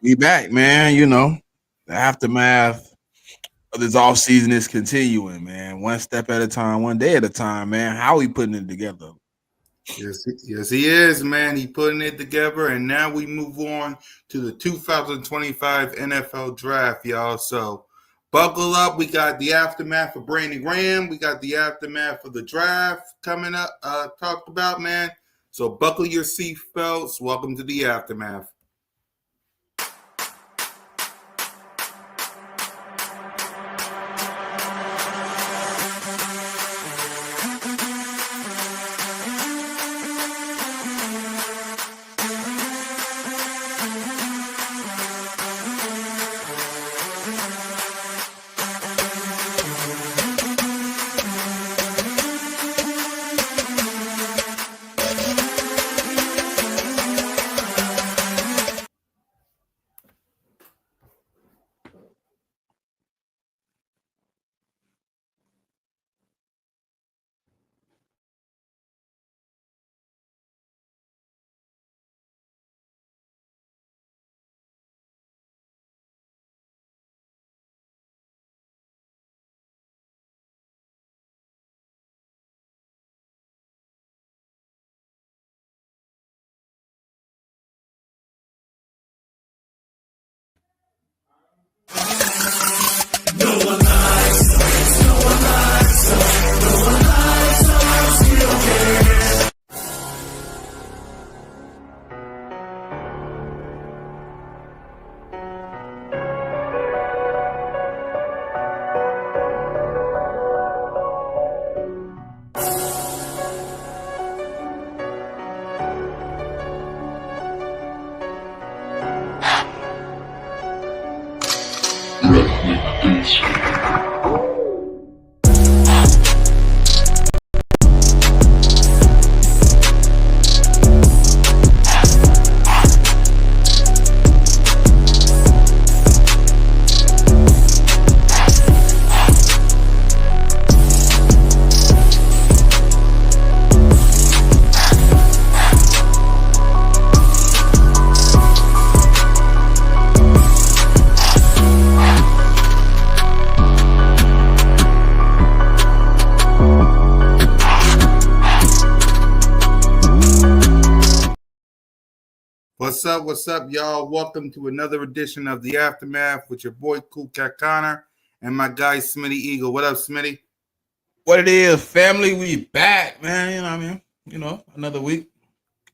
We back, man. The aftermath of this off season is continuing, man. One step at a time, one day at a time, man. How we putting it together? Yes, he is, man. He putting it together, and now we move on to the 2025 NFL Draft, y'all. So buckle up. We got the aftermath of Brandon Graham. We got the aftermath of the draft coming up. Talked about, man. So buckle your seatbelts. Welcome to the aftermath. What's up, y'all? Welcome to another edition of the Aftermath with your boy Cool Cat Connor and my guy Smitty Eagle. What up, Smitty? What it is, family? We back, man. You know what I mean? Another week.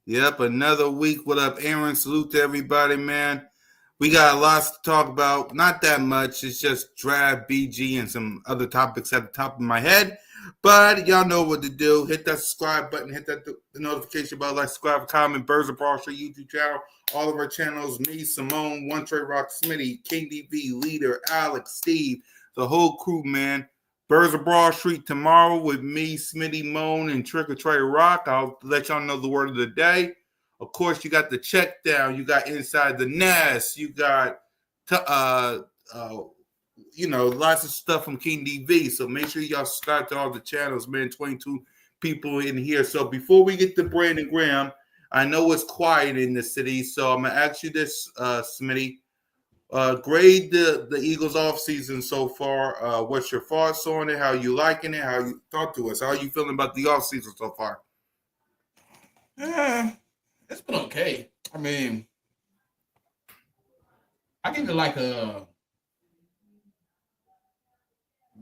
Yep, another week. What up, Aaron? Salute to everybody, man. We got lots to talk about. Not that much. It's just draft, BG, and some other topics at the top of my head. But y'all know what to do. Hit that subscribe button. Hit that the notification bell. Like, subscribe, comment. B.O.B.S YouTube channel. All of our channels. Me, Simone, One Trey Rock, Smitty, King DV, Leader, Alex, Steve, the whole crew, man. B.O.B.S of Broad Street tomorrow with me, Smitty, Moan, and Trick or Trey Rock. I'll let y'all know the word of the day. Of course, you got the check down. You got Inside the Nest. You got, lots of stuff from King DV. So make sure y'all subscribe to all the channels, man. 22 people in here. So before we get to Brandon Graham, I know it's quiet in the city. So I'm going to ask you this, Smitty. Grade the Eagles off season so far. What's your thoughts on it? How you liking it? How you talk to us? How are you feeling about the off season so far? It's been okay. I mean, I give it like a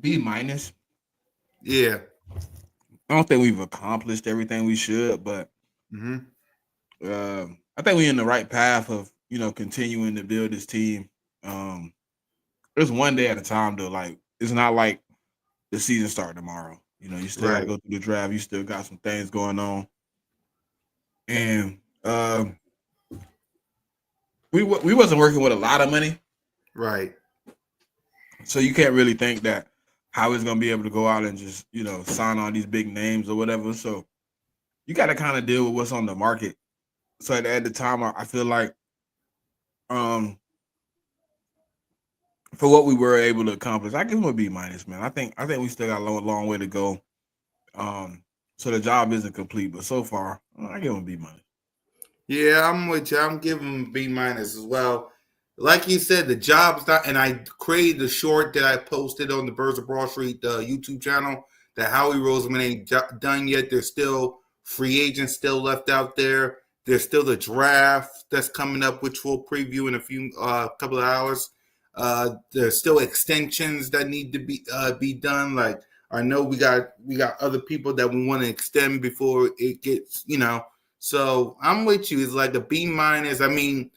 B minus. Yeah. I don't think we've accomplished everything we should, but I think we're in the right path of continuing to build this team. It's one day at a time though. Like it's not like the season start tomorrow. You still got to go through the draft. You still got some things going on, and we wasn't working with a lot of money, right? So you can't really think that how it's gonna be able to go out and just sign on these big names or whatever. So you got to kind of deal with what's on the market. So at the time, I feel like for what we were able to accomplish, I give him a B minus, man. I think we still got a long way to go. So the job isn't complete, but so far, I give him a B minus. Yeah, I'm with you. I'm giving him B minus as well. like you said, the job's not. And I created a short that I posted on the Birds of Broad Street YouTube channel that Howie Roseman ain't done yet. There's still free agents still left out there. There's still the draft that's coming up, which we'll preview in a few couple of hours. There's still extensions that need to be done. Like I know we got other people that we want to extend before it gets, you know. So I'm with you. It's like a B minus. I mean,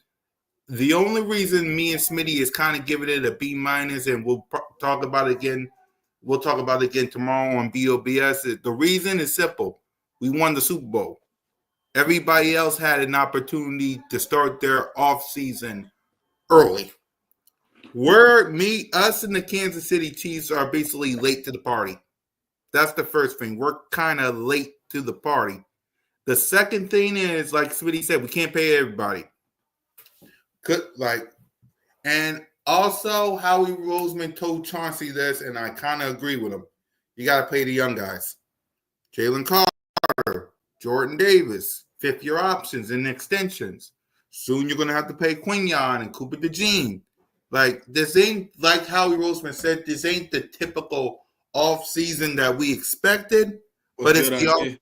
the only reason me and Smitty is kind of giving it a B minus, and we'll talk about it again. We'll talk about it again tomorrow on B.O.B.S. The reason is simple. We won the Super Bowl. Everybody else had an opportunity to start their off season early. Us and the Kansas City Chiefs are basically late to the party. That's the first thing. We're kind of late to the party. The second thing is, like Smitty said, we can't pay everybody. And also Howie Roseman told Chauncey this, and I kind of agree with him. You got to pay the young guys. Jalen Carter, Jordan Davis, fifth-year options and extensions. Soon you're going to have to pay Quinyon and Cooper DeJean. Like, this ain't, like Howie Roseman said, this ain't the typical off-season that we expected. But it's the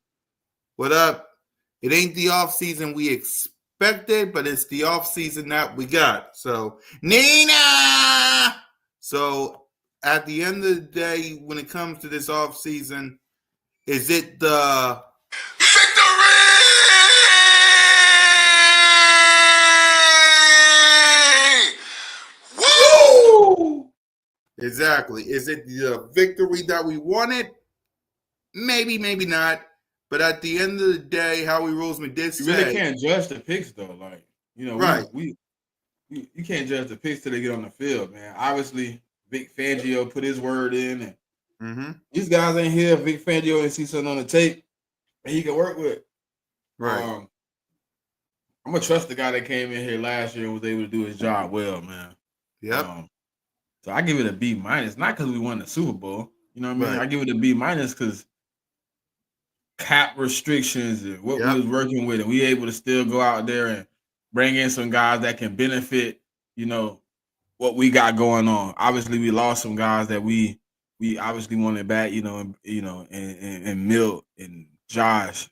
what up? It ain't the off-season we expected, but it's the off-season that we got. So, Nina! So, at the end of the day, when it comes to this off-season, is it the victory? Woo! Exactly. Is it the victory that we wanted? Maybe, maybe not. But at the end of the day, Howie Roseman did say, you really can't judge the picks though. Like, you know, right? You can't judge the picks till they get on the field, man. Obviously, Vic Fangio put his word in, and these guys ain't here. Vic Fangio ain't see something on the tape and he can work with. Right. I'm gonna trust the guy that came in here last year and was able to do his job well, man. Yep. So I give it a B minus, not because we won the Super Bowl. You know what I mean? Right. I give it a B minus because cap restrictions and what we was working with, and we able to still go out there and bring in some guys that can benefit, you know, what we got going on. Obviously, we lost some guys that we obviously wanted back, and Milt and Josh,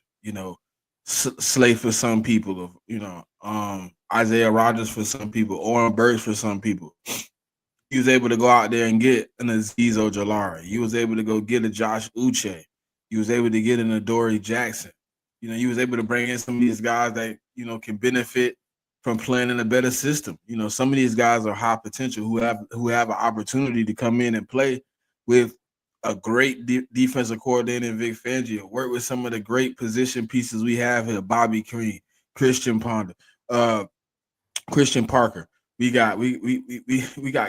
Slay for some people, Isaiah Rodgers for some people, Oren Burks for some people. He was able to go out there and get an Azeez Ojulari. He was able to go get a Josh Uche. He was able to get an Adoree Jackson. He was able to bring in some of these guys that, can benefit from playing in a better system. Some of these guys are high potential who have an opportunity to come in and play with a great defensive coordinator in Vic Fangio. Work with some of the great position pieces we have here: Bobby Cream, Christian Ponder, Christian Parker. We got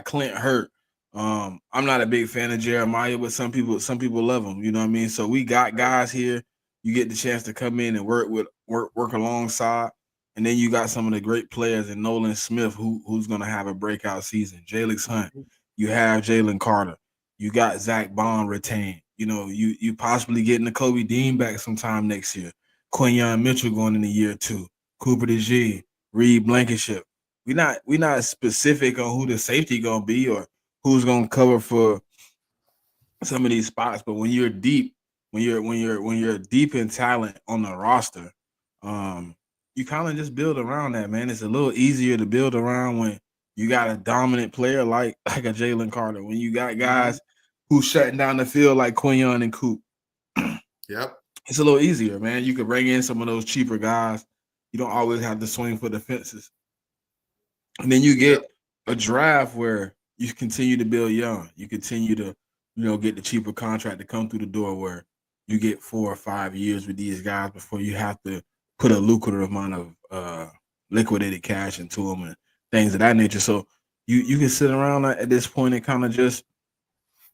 Clint Hurt. I'm not a big fan of Jeremiah, but some people love him. You know what I mean? So we got guys here. You get the chance to come in and work alongside, and then you got some of the great players in Nolan Smith, who's going to have a breakout season. Jalix Hunt. You have Jalen Carter. You got Zach Bond retained. You possibly getting the Kobe Dean back sometime next year. Quinyon Mitchell going in the year 2. Cooper DeJean, Reed Blankenship. We not specific on who the safety gonna be or who's gonna cover for some of these spots, but when you're deep, when you're deep in talent on the roster, you kind of just build around that, man. It's a little easier to build around when you got a dominant player like a Jalen Carter. When you got guys who's shutting down the field like Quinyon and Coop. Yep. It's a little easier, man. You could bring in some of those cheaper guys. You don't always have to swing for the fences. And then you get a draft where you continue to build young. You continue to, get the cheaper contract to come through the door where you get 4 or 5 years with these guys before you have to put a lucrative amount of liquidated cash into them and things of that nature. So you can sit around at this point and kind of just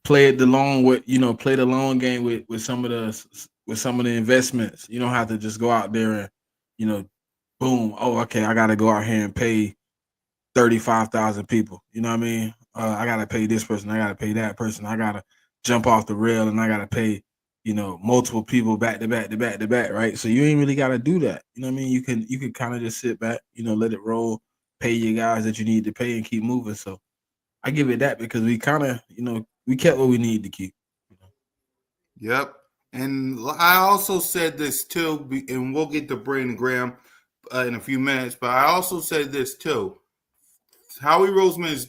play the long game with some of the investments. You don't have to just go out there and, boom, oh, okay, I got to go out here and pay 35,000 people. You know what I mean? I got to pay this person. I got to pay that person. I got to jump off the rail and I got to pay, multiple people back to back, right? So you ain't really got to do that. You know what I mean? You can kind of just sit back, let it roll, pay your guys that you need to pay and keep moving. So I give it that because we kind of, we kept what we need to keep. Yep. And I also said this too, and we'll get to Brandon Graham in a few minutes, but I also said this too. Howie Roseman is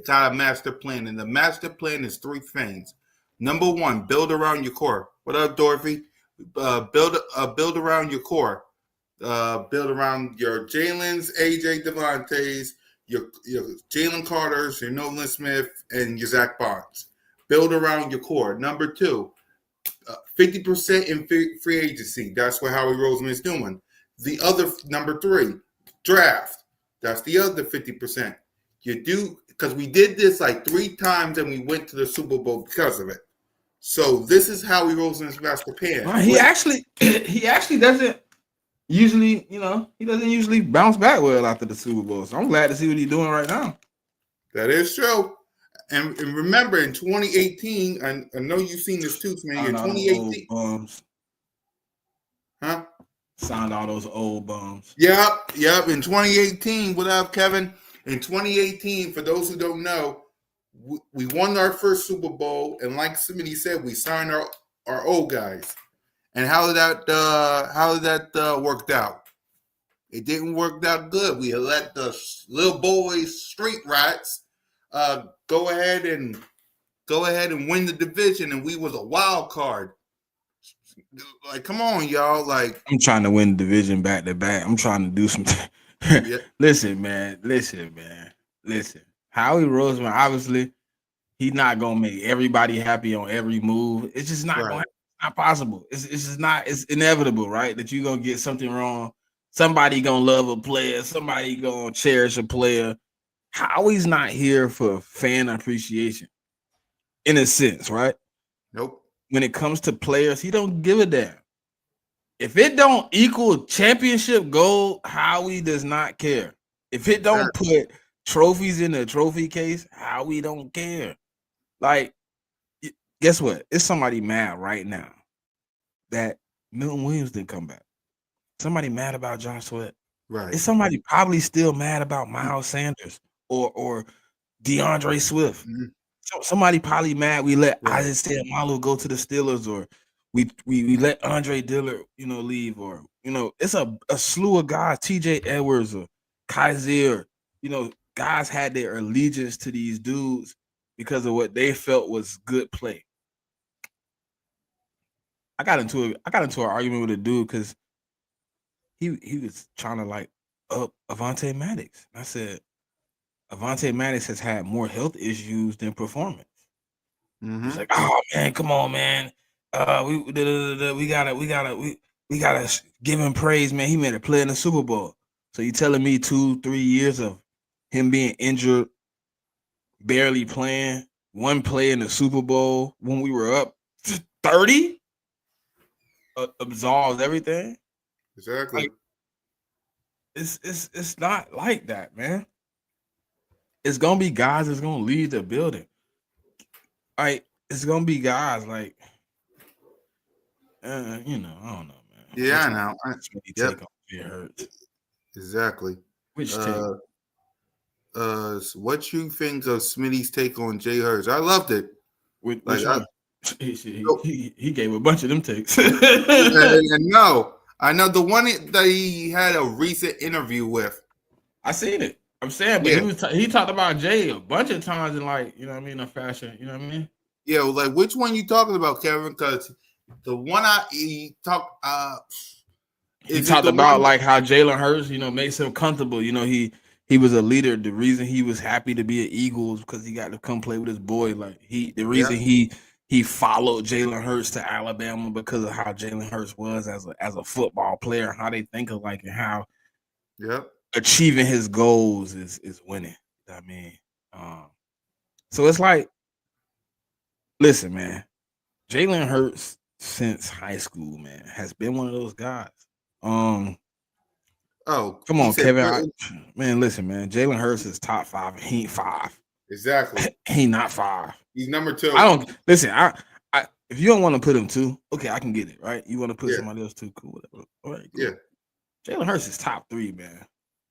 got a master plan, and the master plan is three things. Number one, build around your core. What up, Dorothy? Build around your core. Build around your Jalen's, AJ Devontae's, your Jalen Carter's, your Nolan Smith, and your Zach Bonds. Build around your core. Number two, 50% in free agency. That's what Howie Roseman is doing. The other number three, draft. That's the other 50%. You do because we did this like 3 times and we went to the Super Bowl because of it. So this is Howie Roseman's master plan. Well, he actually doesn't usually, he doesn't usually bounce back well after the Super Bowl. So I'm glad to see what he's doing right now. That is true. And remember, in 2018, I know you've seen this too, man. In 2018, huh? Signed all those old bums. Yep. In 2018, what up, Kevin? In 2018, for those who don't know, we won our first Super Bowl, and like somebody said, we signed our old guys. And how did that worked out? It didn't work out good. We let the little boys, street rats, go ahead and win the division, and we was a wild card. Like, come on, y'all! Like, I'm trying to win the division back to back. I'm trying to do some. Yeah. Listen, man. Howie Roseman, obviously, he's not gonna make everybody happy on every move. It's just not going. It's not possible. It's just not. It's inevitable, right? That you're gonna get something wrong. Somebody gonna love a player. Somebody gonna cherish a player. Howie's not here for fan appreciation, in a sense, right? Nope. When it comes to players, he don't give a damn. If it don't equal championship gold, Howie does not care. If it don't put trophies in the trophy case, Howie don't care. Like, guess what? It's somebody mad right now that Milton Williams didn't come back. Somebody mad about Josh Sweat. Right. It's somebody probably still mad about Miles Sanders or DeAndre Swift. Mm-hmm. So somebody probably mad we let Isaiah Malu go to the Steelers, or we let Andre Dillard, leave, or it's a slew of guys, TJ Edwards or Kaiser, guys had their allegiance to these dudes because of what they felt was good play. I got into an argument with a dude because he was trying to like up Avonte Maddox. I said Avonte Maddox has had more health issues than performance. Mm-hmm. He's like, oh man, come on, man. We gotta give him praise, man. He made a play in the Super Bowl. So you telling me 2-3 years of him being injured, barely playing, one play in the Super Bowl when we were up 30 absolves everything? Exactly. Like, it's not like that, man. It's gonna be guys that's gonna leave the building. Like, it's gonna be guys like, I don't know, man. Yeah, I know. Take on Jay Hurts. Exactly. Which take? What you think of Smitty's take on Jay Hurts? I loved it. Which one? He gave a bunch of them takes. No, I know the one that he had a recent interview with. I seen it. I'm saying, but he talked about Jay a bunch of times in, like, a fashion. You know what I mean? Yeah, like, which one you talking about, Kevin? Because the one he talked about like how Jalen Hurts, makes him comfortable. He was a leader. The reason he was happy to be at Eagles because he got to come play with his boy. Like, the reason he followed Jalen Hurts to Alabama because of how Jalen Hurts was as a football player, how they think of, like, and how achieving his goals is winning. I mean, so it's like, listen, man, Jalen Hurts since high school, man, has been one of those guys. Come on, Kevin. Man, listen, man, Jalen Hurts is top 5. He ain't 5. Exactly. He not 5. He's number 2. I don't listen. I if you don't want to put him 2, okay, I can get it. Right? You want to put somebody else 2, cool, whatever. All right, cool. Yeah. Jalen Hurts is top 3, man.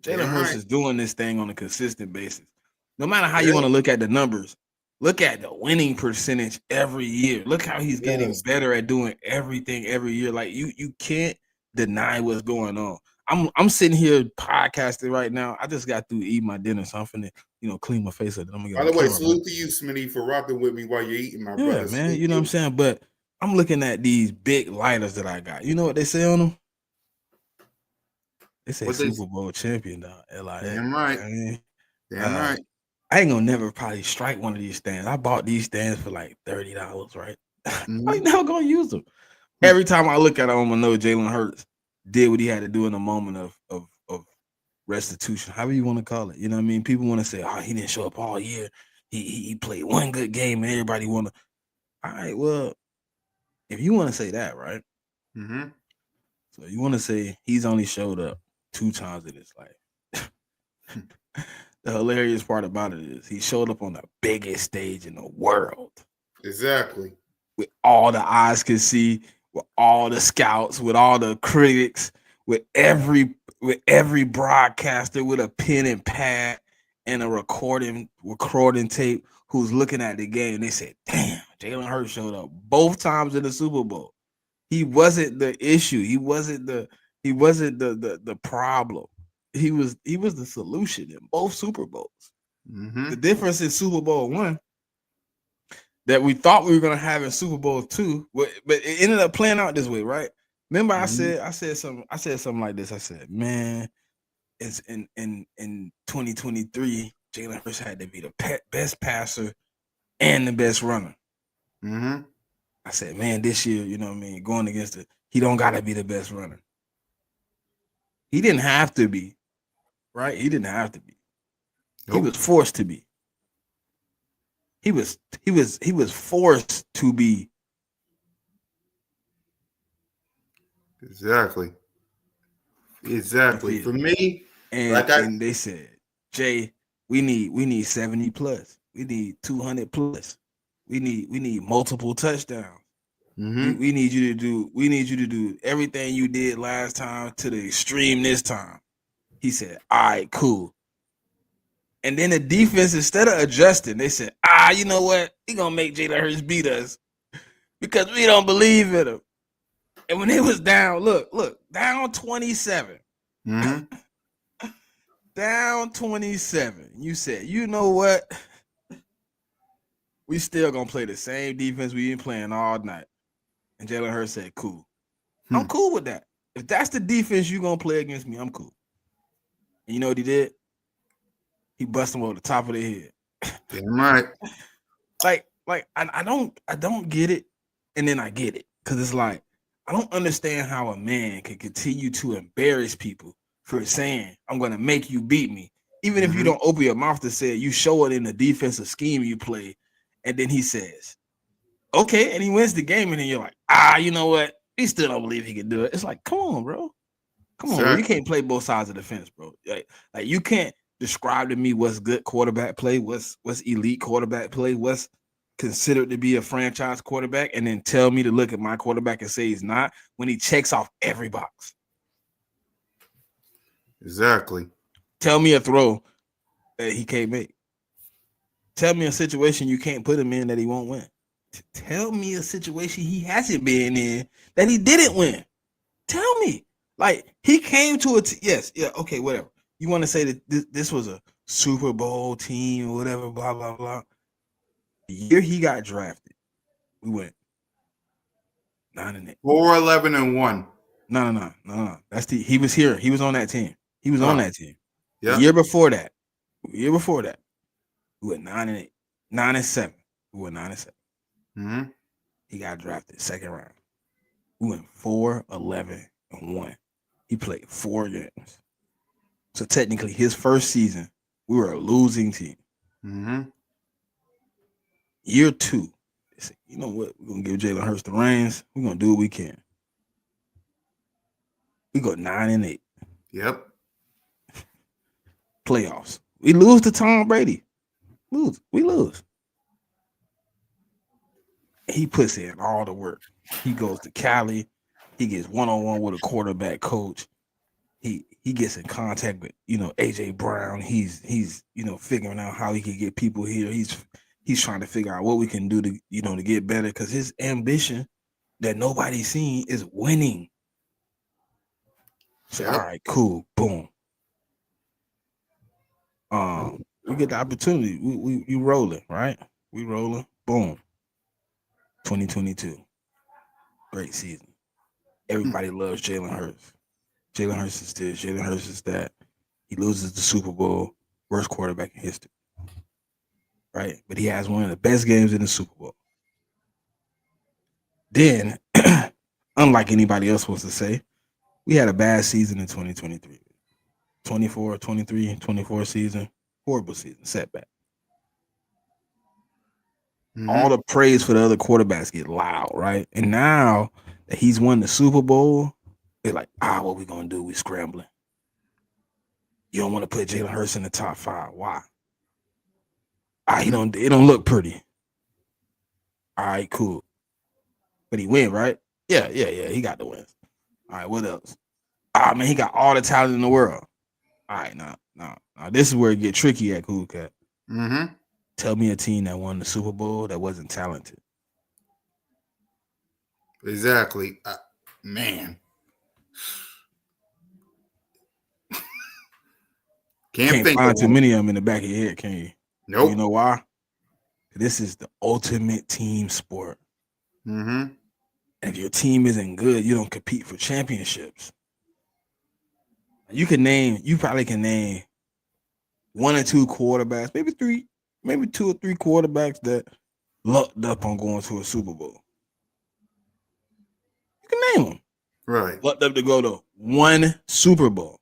Jalen Hurts right. is doing this thing on a consistent basis. No matter how Yeah. you want to look at the numbers, look at the winning percentage every year. Look how he's getting better at doing everything every year. Like you can't deny what's going on. I'm sitting here podcasting right now. I just got through eating my dinner, so I'm finna, clean my face up. I'm gonna get By on the way, camera. salute to you, Smitty, for rocking with me while you're eating, my Yeah, brother. man. Salute You know what I'm you. saying? But I'm looking at these big lighters that I got. You know what they say on them? They say What they? Super Bowl champion, dog. LIX. Damn right. I mean, Damn right. I ain't gonna never probably strike one of these stands. I bought these stands for like $30, right? I ain't never gonna use them. Every time I look at them, I'm gonna know Jalen Hurts did what he had to do in a moment of restitution, however you want to call it. You know what I mean? People want to say, "Oh, he didn't show up all year. He played one good game, and everybody want to." All right, well, if you want to say that, right? Mm-hmm. So you want to say he's only showed up 2 times in his life. The hilarious part about it is he showed up on the biggest stage in the world. Exactly. With all the eyes can see, with all the scouts, with all the critics, with every broadcaster with a pen and pad and a recording tape who's looking at the game. They said, "Damn, Jalen Hurts showed up both times in the Super Bowl. He wasn't the issue. He wasn't the problem. He was the solution in both Super Bowls." Mm-hmm. The difference in Super Bowl 1 that we thought we were gonna have in Super Bowl 2, but it ended up playing out this way, right? Remember, I said something like this. I said, "Man, it's in 2023, Jalen Hurts had to be the best passer and the best runner." Mm-hmm. I said, "Man, this year, you know what I mean, going against it, he don't gotta be the best runner. He didn't have to be, right? He didn't have to be. Nope. He was forced to be. He was forced to be." Exactly. For me, and they said, "Jay, we need 70 plus. We need 200 plus. We need multiple touchdowns. mm-hmm. We need you to do everything you did last time to the extreme this time." He said, "All right, cool." And then the defense, instead of adjusting, they said, "You know what? We gonna make Jalen Hurts beat us because we don't believe in him." And when they was down, look, down 27. Mm-hmm. Down 27. You said, "You know what? We still gonna play the same defense we been playing all night." And Jalen Hurts said, "Cool. I'm cool with that. If that's the defense you gonna play against me, I'm cool." And you know what he did? He busted him over the top of the head. Damn right. Like I don't get it, and then I get it. Because it's like, I don't understand how a man can continue to embarrass people for saying, "I'm gonna make you beat me." Even if you don't open your mouth to say it, you show it in the defensive scheme you play. And then he says, "Okay," and he wins the game, and then you're like, "You know what? He still don't believe he can do it." It's like, come on, bro. You can't play both sides of the fence, bro. Like you can't describe to me what's good quarterback play, what's elite quarterback play, what's considered to be a franchise quarterback, and then tell me to look at my quarterback and say he's not when he checks off every box. Exactly. Tell me a throw that he can't make. Tell me a situation you can't put him in that he won't win. Tell me a situation he hasn't been in that he didn't win. Tell me. Like, he came to okay, whatever. You want to say that this was a Super Bowl team or whatever, blah, blah, blah. The year he got drafted, we went 9-8. 4-11-1. No. He was here. He was on that team. He was on that team. Yeah. The year before that, we went 9-8. 9-7. We went 9-7. Mm-hmm. He got drafted second round. We went 4-11-1. He played 4 games. So technically, his first season, we were a losing team. Mm-hmm. Year 2, they said, "You know what? We're gonna give Jalen Hurts the reins. We're gonna do what we can." We go 9-8. Yep. Playoffs. We lose to Tom Brady. We lose. He puts in all the work. He goes to Cali. He gets one-on-one with a quarterback coach. He he gets in contact with, AJ Brown. He's figuring out how he can get people here. He's trying to figure out what we can do to to get better, because his ambition that nobody's seen is winning. Say, all right, cool, boom. We get the opportunity. We rolling, right? We rolling, boom. 2022, great season. Everybody loves Jalen Hurts. Jalen Hurts is this. Jalen Hurts is that. He loses the Super Bowl, worst quarterback in history, right? But he has one of the best games in the Super Bowl. Then, unlike anybody else wants to say, we had a bad season in 2023. 24, 23, 24 season, horrible season, setback. All the praise for the other quarterbacks get loud, right? And now that he's won the Super Bowl, they're like, what we gonna do? We scrambling. You don't want to put Jalen Hurts in the top 5. Why? It don't look pretty. All right, cool. But he win, right? Yeah. He got the wins. All right, what else? Man, he got all the talent in the world. All right, now, this is where it get tricky at Cool Cat. Tell me a team that won the Super Bowl that wasn't talented. Exactly. Man. Can't find too many of them in the back of your head, can you? Nope. You know why? This is the ultimate team sport. And if your team isn't good, you don't compete for championships. You probably can name 1 or 2 quarterbacks, maybe 2 or 3 quarterbacks that lucked up on going to a Super Bowl. You can name them. Right. Lucked up to go to 1 Super Bowl.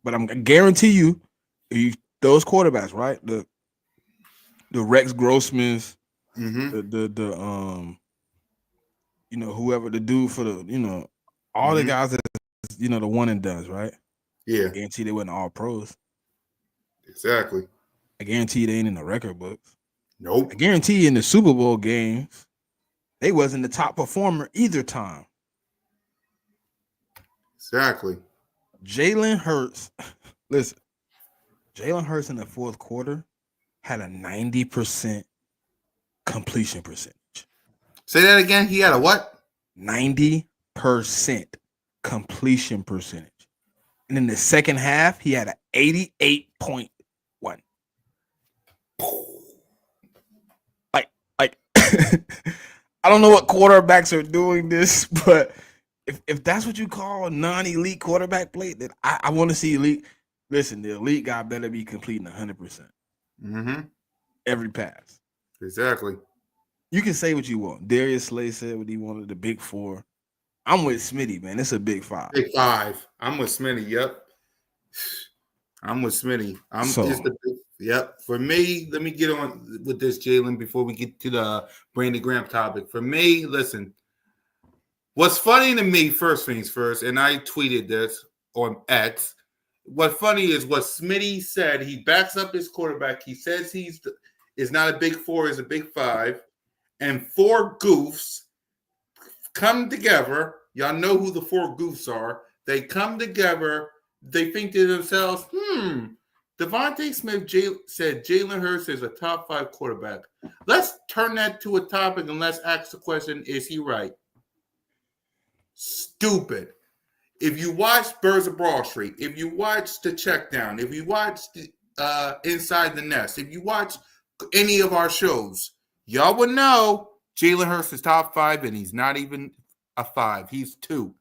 But I guarantee you, those quarterbacks, right? The Rex Grossmans, whoever the dude for the, all the guys that, the one and dones, right? Yeah. I guarantee they wasn't all pros. Exactly. I guarantee they ain't in the record books. Nope. I guarantee in the Super Bowl games, they wasn't the top performer either time. Exactly. Jalen Hurts, listen, Jalen Hurts in the fourth quarter had a 90% completion percentage. Say that again. He had a what? 90% completion percentage. And in the second half, he had an 88.1. Like I don't know what quarterbacks are doing this, but if that's what you call a non-elite quarterback play, then I want to see elite. Listen, the elite guy better be completing 100%. Every pass. Exactly. You can say what you want. Darius Slay said what he wanted, the big 4. I'm with Smitty, man. It's a big 5. Big 5. I'm with Smitty. Yep. I'm with Smitty. Yep. For me, let me get on with this, Jalen, before we get to the Brandon Graham topic. For me, listen, what's funny to me, first things first, and I tweeted this on X. What's funny is what Smitty said. He backs up his quarterback. He says is not a big 4, is a big 5. And 4 goofs come together. Y'all know who the 4 goofs are. They come together. They think to themselves, Devontae Smith said Jalen Hurts is a top 5 quarterback. Let's turn that to a topic and let's ask the question, is he right? Stupid. If you watch Birds of Broad Street, if you watch The Checkdown, if you watch Inside the Nest, if you watch any of our shows, y'all would know Jalen Hurts is top 5 and he's not even a 5. He's 2.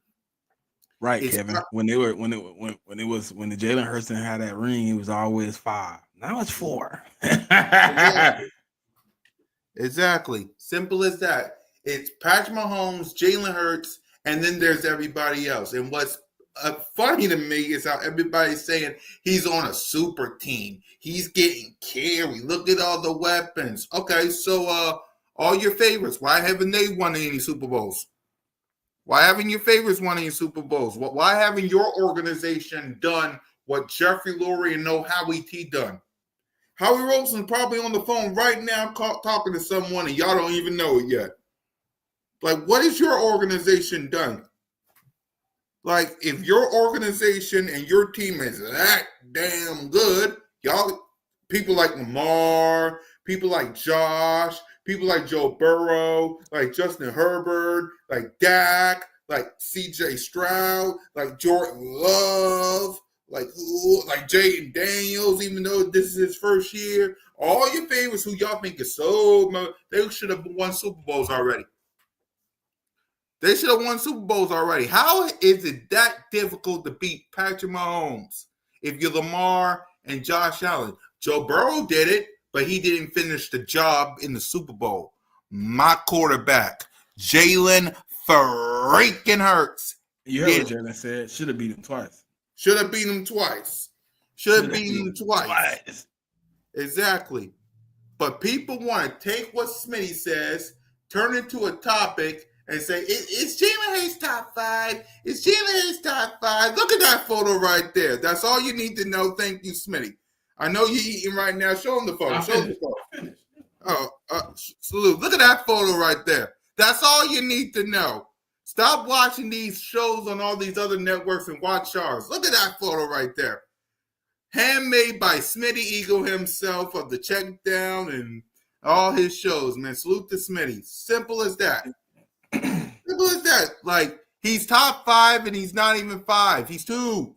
Right, Kevin. When the Jalen Hurts had that ring, it was always 5. Now it's 4. Exactly. Simple as that. It's Patrick Mahomes, Jalen Hurts, and then there's everybody else. And what's funny to me is how everybody's saying he's on a super team. He's getting carried. Look at all the weapons. Okay, so all your favorites, why haven't they won any Super Bowls? Why haven't your favorites won any Super Bowls? Why haven't your organization done what Jeffrey Lurie and Howie T done? Howie Roseman's probably on the phone right now talking to someone and y'all don't even know it yet. Like, what has your organization done? Like, if your organization and your team is that damn good, y'all, people like Lamar, people like Josh, people like Joe Burrow, like Justin Herbert, like Dak, like C.J. Stroud, like Jordan Love, like Jaden Daniels, even though this is his first year. All your favorites who y'all think is so much, they should have won Super Bowls already. They should have won Super Bowls already. How is it that difficult to beat Patrick Mahomes if you're Lamar and Josh Allen? Joe Burrow did it, but he didn't finish the job in the Super Bowl. My quarterback, Jalen freaking Hurts. You heard what Jalen said. Should have beat him twice. Should have beat him twice. Should have beat him twice. Exactly. But people want to take what Smitty says, turn it into a topic, and say, it's Jalen Hayes top 5. It's Jalen Hayes top 5. Look at that photo right there. That's all you need to know. Thank you, Smitty. I know you're eating right now. Show him the photo. Show him the photo. Oh, salute. Look at that photo right there. That's all you need to know. Stop watching these shows on all these other networks and watch ours. Look at that photo right there. Handmade by Smitty Eagle himself of the Check Down and all his shows, man. Salute to Smitty. Simple as that. Simple as that. Like, he's top 5 and he's not even 5. He's 2.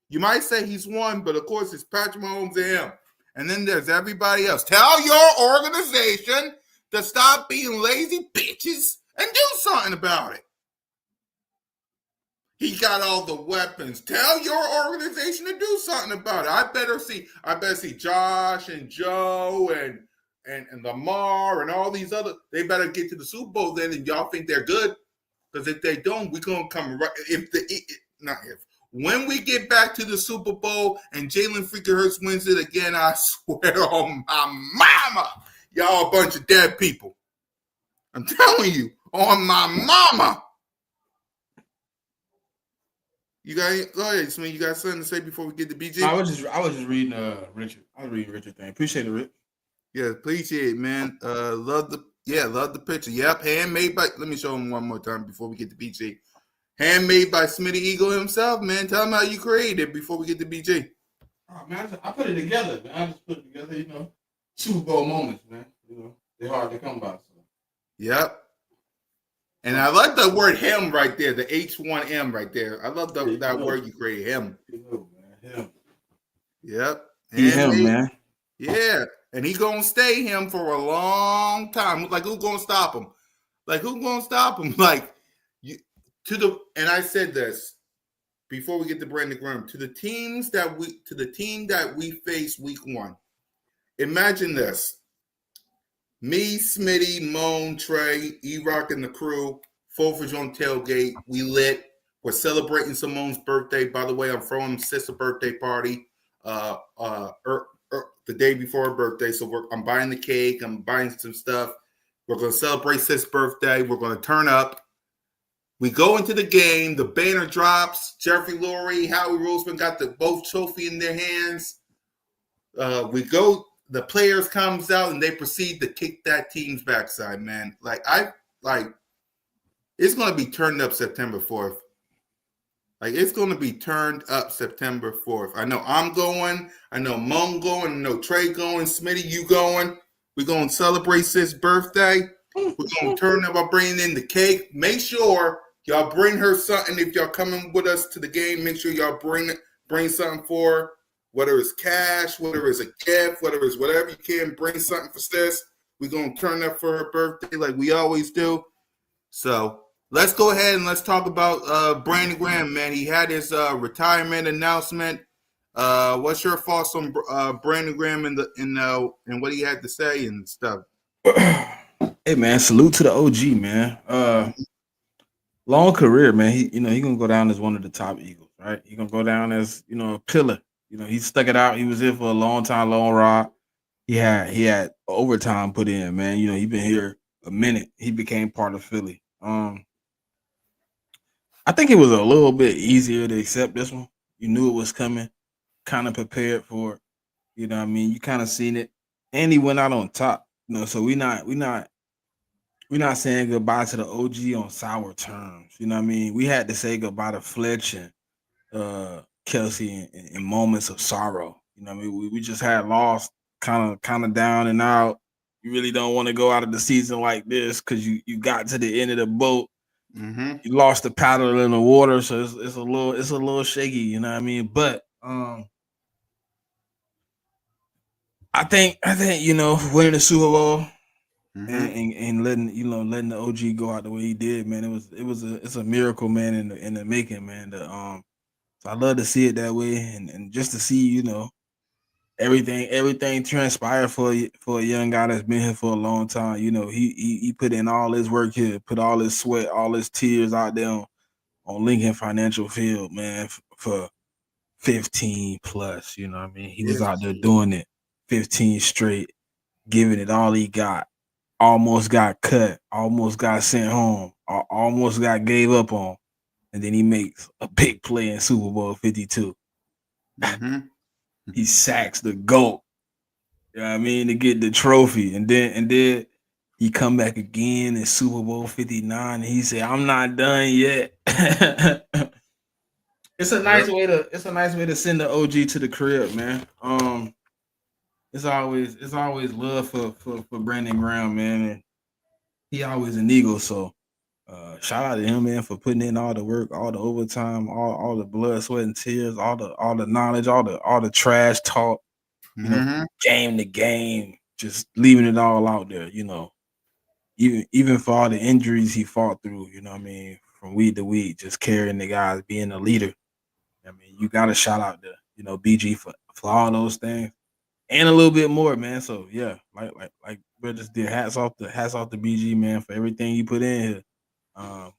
You might say he's 1, but of course it's Patrick Mahomes and him. And then there's everybody else. Tell your organization to stop being lazy bitches and do something about it. He got all the weapons. Tell your organization to do something about it. I better see Josh and Joe and Lamar and all these other. They better get to the Super Bowl then, and y'all think they're good. Because if they don't, we're gonna come right. When we get back to the Super Bowl and Jalen freaking Hurts wins it again, I swear on my mama, y'all a bunch of dead people. I'm telling you, on my mama. You got go ahead, Smith. You got something to say before we get to BG? I was just reading Richard. I was reading Richard thing. Appreciate it, Rick. Yeah, appreciate it, man. Love the picture. Yep, handmade by. Let me show him one more time before we get to BG. Handmade by Smitty Eagle himself, man. Tell him how you created it before we get to BG. Oh, man, I put it together, man. I just put it together, you know. Super Bowl moments, man. You know, they're hard to come by. So. Yep. And I love the word him right there, the H1M right there. I love that word you created, him. Him. Yep. Be him, man. Yeah. And he gonna stay him for a long time. Like, who's gonna stop him? Like, and I said this before we get to Brandon Graham, to the team that we face week 1. Imagine this. Me, Smitty, Moan, Trey, E-Rock, and the crew, 4th of July tailgate. We lit. We're celebrating Simone's birthday. By the way, I'm throwing Sis a birthday party the day before her birthday. So I'm buying the cake. I'm buying some stuff. We're going to celebrate Sis' birthday. We're going to turn up. We go into the game. The banner drops. Jeffrey Lurie, Howie Roseman got both trophy in their hands. We go. The players comes out and they proceed to kick that team's backside, man. It's going to be turned up September 4th. It's going to be turned up September 4th. I know I'm going. I know Moan going. I know Trey going. Smitty, you going. We're going to celebrate Sis' birthday. We're going to turn up by bringing in the cake. Make sure y'all bring her something. If y'all coming with us to the game, make sure y'all bring something for her. Whether it's cash, whether it's a gift, whether it's whatever you can, bring something for Sis. We're going to turn up for her birthday like we always do. So let's go ahead and let's talk about Brandon Graham, man. He had his retirement announcement. What's your thoughts on Brandon Graham and what he had to say and stuff? Hey, man, salute to the OG, man. Long career, man. He gonna go down as one of the top Eagles, right? He gonna go down as, a pillar. He stuck it out. He was here for a long time, long ride. He had overtime put in, man. He been here a minute. He became part of Philly. I think it was a little bit easier to accept this one. You knew it was coming, kind of prepared for it. You know what I mean? You kind of seen it. And he went out on top. So we're not we're not saying goodbye to the OG on sour terms. You know what I mean? We had to say goodbye to Fletch and Kelsey in moments of sorrow. You know what I mean? We just had lost kind of down and out. You really don't want to go out of the season like this because you got to the end of the boat. Mm-hmm. You lost the paddle in the water, so it's a little shaky. You know what I mean? But I think winning the Super Bowl Mm-hmm. and letting the OG go out the way he did, man. It's a miracle, man, in the making, man. So I love to see it that way, and just to see everything transpire for a young guy that's been here for a long time. He put in all his work here, put all his sweat, all his tears out there on Lincoln Financial Field, man, for 15 plus. You know what I mean? He was Yes. out there doing it 15 straight, giving it all he got. Almost got cut, almost got sent home, almost got gave up on, and then he makes a big play in Super Bowl 52. Mm-hmm. He sacks the GOAT. You know what I mean? To get the trophy. And then he come back again in Super Bowl 59 and he said, I'm not done yet. Yep. It's a nice way to send the OG to the crib, man. It's always love for Brandon Graham, man. And he always an Eagle, so shout out to him, man, for putting in all the work, all the overtime, all the blood, sweat, and tears, all the knowledge, all the trash talk, Mm-hmm. game to game, just leaving it all out there, even for all the injuries he fought through, you know what I mean, from week to week, just carrying the guys, being a leader. I mean, you got to shout out the, BG for all those things and a little bit more, man. So yeah, like bro just did hats off to BG, man, for everything he put in here. Um,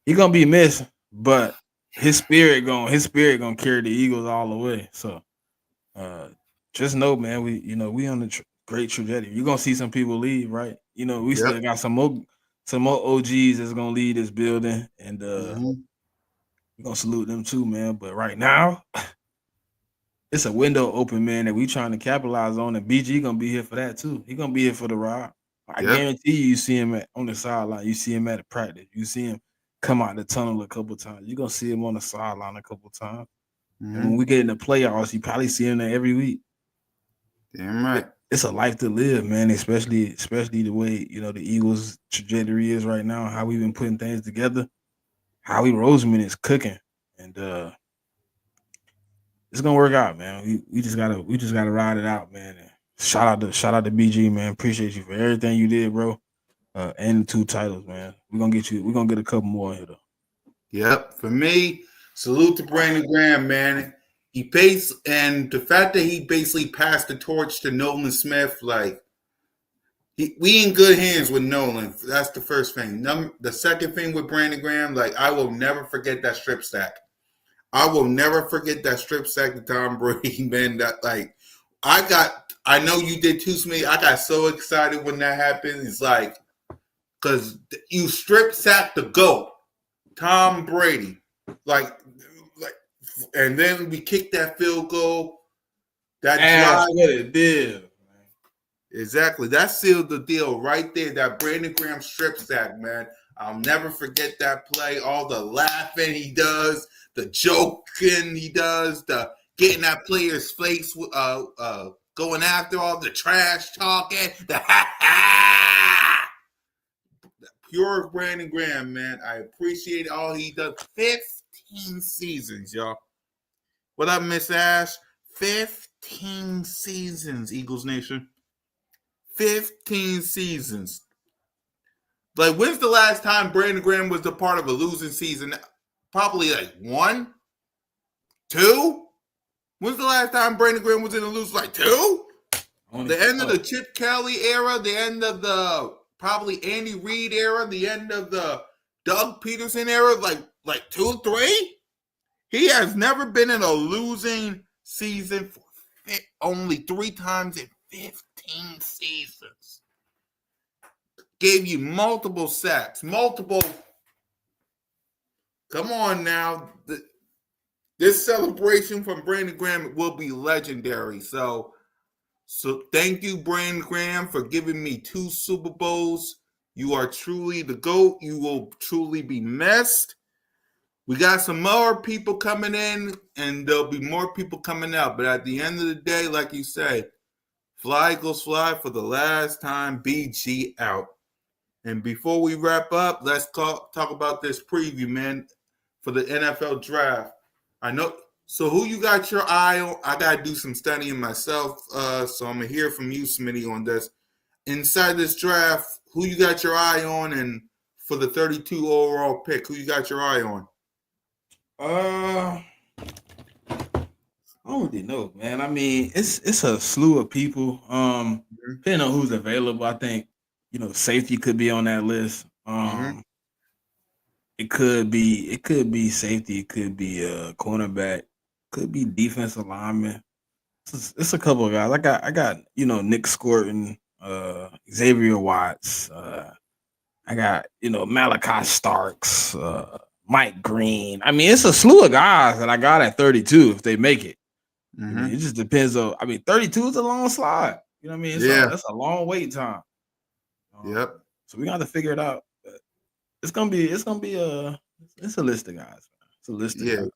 he gonna be missed, but his spirit gonna carry the Eagles all the way. So uh, just know, man, we on the great trajectory. You're gonna see some people leave, right? We Yep. still got some more OGs that's gonna lead this building, and Mm-hmm. we're gonna salute them too, man. But right now, it's a window open, man, that we trying to capitalize on, and BG gonna be here for that too. He gonna be here for the ride. I Yep. guarantee you see him on the sideline. You see him at a practice. You see him come out the tunnel a couple times. You're gonna see him on the sideline a couple times. And when Mm-hmm. we get in the playoffs, you probably see him there every week. Damn right. It's a life to live, man. Especially the way the Eagles' trajectory is right now. How we've been putting things together. Howie Roseman is cooking, and it's gonna work out, man. We just gotta ride it out, man. And shout out to BG, man. Appreciate you for everything you did, bro. And the 2 titles, man. We're gonna get a couple more here though. Yep. For me, salute to Brandon Graham, man. And the fact that he basically passed the torch to Nolan Smith, like we in good hands with Nolan. That's the first thing. The second thing with Brandon Graham, like I will never forget that strip sack. I will never forget that strip sack to Tom Brady, man. That I know you did too, Smith. I got so excited when that happened. It's like, because you strip sack the GOAT, Tom Brady. Like, and then we kicked that field goal. That That's drive, what it did. exactly. That sealed the deal right there. That Brandon Graham strip sack, man. I'll never forget that play. All the laughing he does, the joking he does, the getting that player's face, going after all the trash talking, the ha ha. Pure Brandon Graham, man. I appreciate all he does. 15 seasons, y'all. What up, Miss Ash? 15 seasons, Eagles Nation. 15 seasons. Like, when's the last time Brandon Graham was a part of a losing season? Probably like 1, 2. When's the last time Brandon Graham was in a lose? Like 2? The end of the Chip Kelly era, the end of the probably Andy Reid era, the end of the Doug Peterson era, like 2, 3. He has never been in a losing season for only 3 times in 15 seasons. Gave you multiple sacks, multiple. Come on now. This celebration from Brandon Graham will be legendary. So thank you, Brandon Graham, for giving me 2 Super Bowls You are truly the GOAT. You will truly be missed. We got some more people coming in, and there'll be more people coming out. But at the end of the day, like you say, fly Eagles fly for the last time. BG out. And before we wrap up, let's talk about this preview, man, for the NFL draft. I know. So who you got your eye on? I gotta do some studying myself. So I'm gonna hear from you, Smitty, on this. Inside this draft, who you got your eye on, and for the 32 overall pick, who you got your eye on? I don't really know, man. I mean, it's a slew of people. Depending on who's available, I think safety could be on that list. It could be safety, it could be a cornerback, could be defensive lineman. It's a couple of guys. I got Nick Scorton, Xavier Watts. I got Malachi Starks, Mike Green. I mean, it's a slew of guys that I got at 32 if they make it. I mean, it just depends on. I mean, 32 is a long slide. You know what I mean? That's a long wait time. Yep. So we got to figure it out. It's a list of guys. It's a list of guys.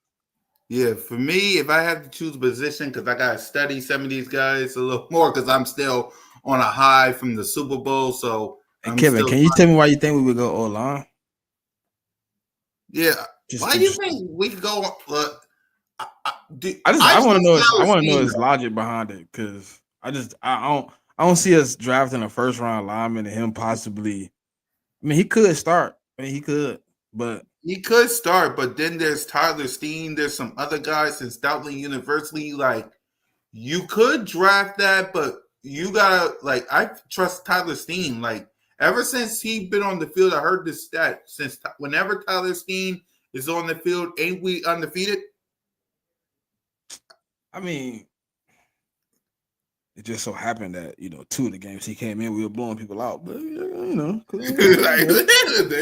Yeah, for me, if I have to choose a position, because I got to study some of these guys a little more, because I'm still on a high from the Super Bowl. So, hey, Kevin, can you tell me why you think we would go O-line? Yeah, why do you think we could go? I want to know. I want to know his logic behind it, because I don't see us drafting a first round lineman and him possibly. I mean, he could start. But he could start. But then there's Tyler Steen. There's some other guys in Stoutland University. Like, you could draft that, but you gotta I trust Tyler Steen. Like, ever since he been on the field, I heard this stat. Since whenever Tyler Steen is on the field, ain't we undefeated? I mean, it just so happened that 2 of the games he came in, we were blowing people out. But there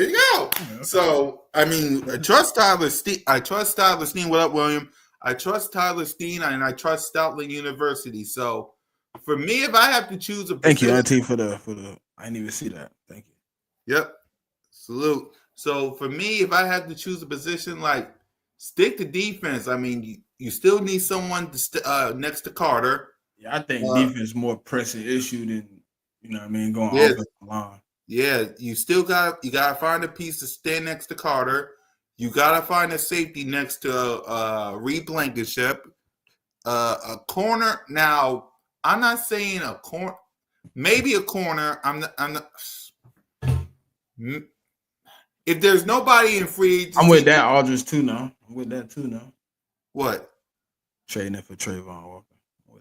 you go. So I mean, I trust Tyler Steen. What up, William? I trust Tyler Steen, and I trust Stoutland University. So for me, if I have to choose a position, thank you, Auntie, for the. I didn't even see that. Thank you. Yep, salute. So for me, if I had to choose a position, stick to defense. I mean, you still need someone to next to Carter. Yeah, I think defense is more pressing issue than going offensive line. Yeah, you gotta find a piece to stand next to Carter. You gotta find a safety next to Reed Blankenship. A corner. Now, I'm not saying a corner. Maybe a corner. I'm not. If there's nobody in free agency, I'm with that Aldridge too now. I'm with that too now. What? Trading it for Trayvon Walker.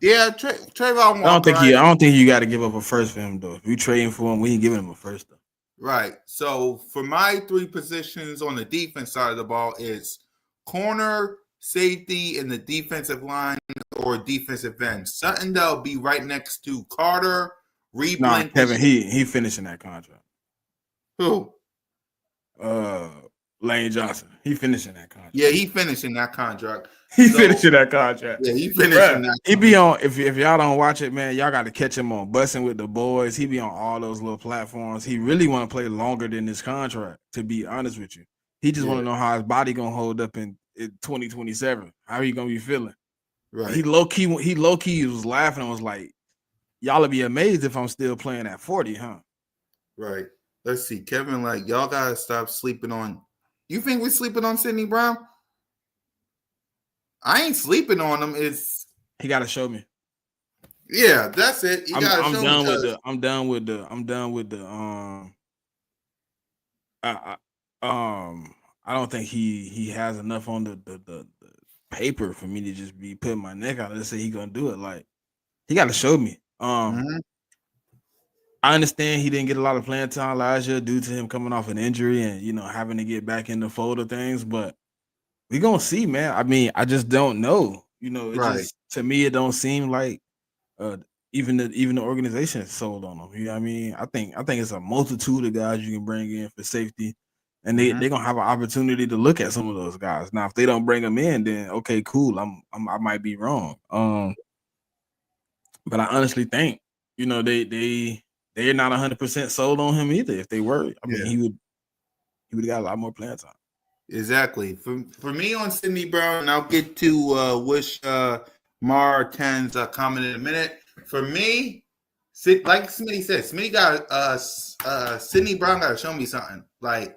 Yeah, Trayvon Walker. I don't think you got to give up a first for him though. If you trading for him, we ain't giving him a first though. Right. So for my 3 positions on the defense side of the ball is corner, safety, and the defensive line or defensive end. Something that'll be right next to Carter, Reed. Nah, Kevin, he finishing that contract. Who? Lane Johnson. He finishing that contract. Yeah, he finishing that contract. Finishing that contract. Yeah, he finishing that. He be on. If y'all don't watch it, man, y'all got to catch him on Bussing with the Boys. He be on all those little platforms. He really want to play longer than this contract. To be honest with you, he just want to know how his body gonna hold up in 2027. How he gonna be feeling? Right. He low key was laughing and was like, "Y'all will be amazed if I'm still playing at 40, huh?" Right. Let's see, Kevin. Y'all gotta stop sleeping on. You think we're sleeping on Sidney Brown? I ain't sleeping on him. He got to show me. Yeah, that's it. I'm done with the. I don't think he has enough on the paper for me to just be putting my neck out. Let's say he gonna do it. He got to show me. I understand he didn't get a lot of playing time last year due to him coming off an injury and having to get back in the fold of things, but we gonna see, man. I mean, I just don't know. Just, to me, it don't seem like even the organization is sold on him. You know what I mean? I think it's a multitude of guys you can bring in for safety, and they're gonna have an opportunity to look at some of those guys. Now, if they don't bring them in, then okay, cool. I might be wrong. But I honestly think they they're not 100% sold on him either. If they were, I mean, Yeah. he would have got a lot more playing time. Exactly. For me on Sidney Brown, and I'll get to wish Mar 10's comment in a minute. For me, like Smitty said, Smitty got Sidney Brown got to show me something. Like,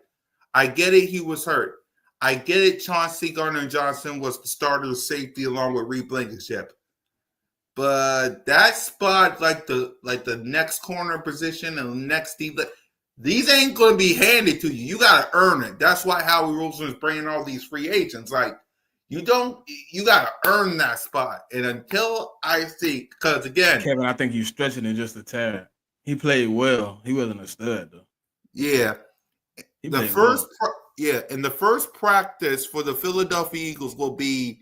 I get it, he was hurt. I get it, Chauncey Gardner-Johnson was the starter safety along with Reed Blankenship. But that spot, like the next corner position and the next deep, these ain't going to be handed to you. You got to earn it. That's why Howie Roseman is bringing all these free agents. Like, you got to earn that spot. And until I think, because again, Kevin, I think you stretching it just a tad. He played well. He wasn't a stud though. Yeah, and the first practice for the Philadelphia Eagles will be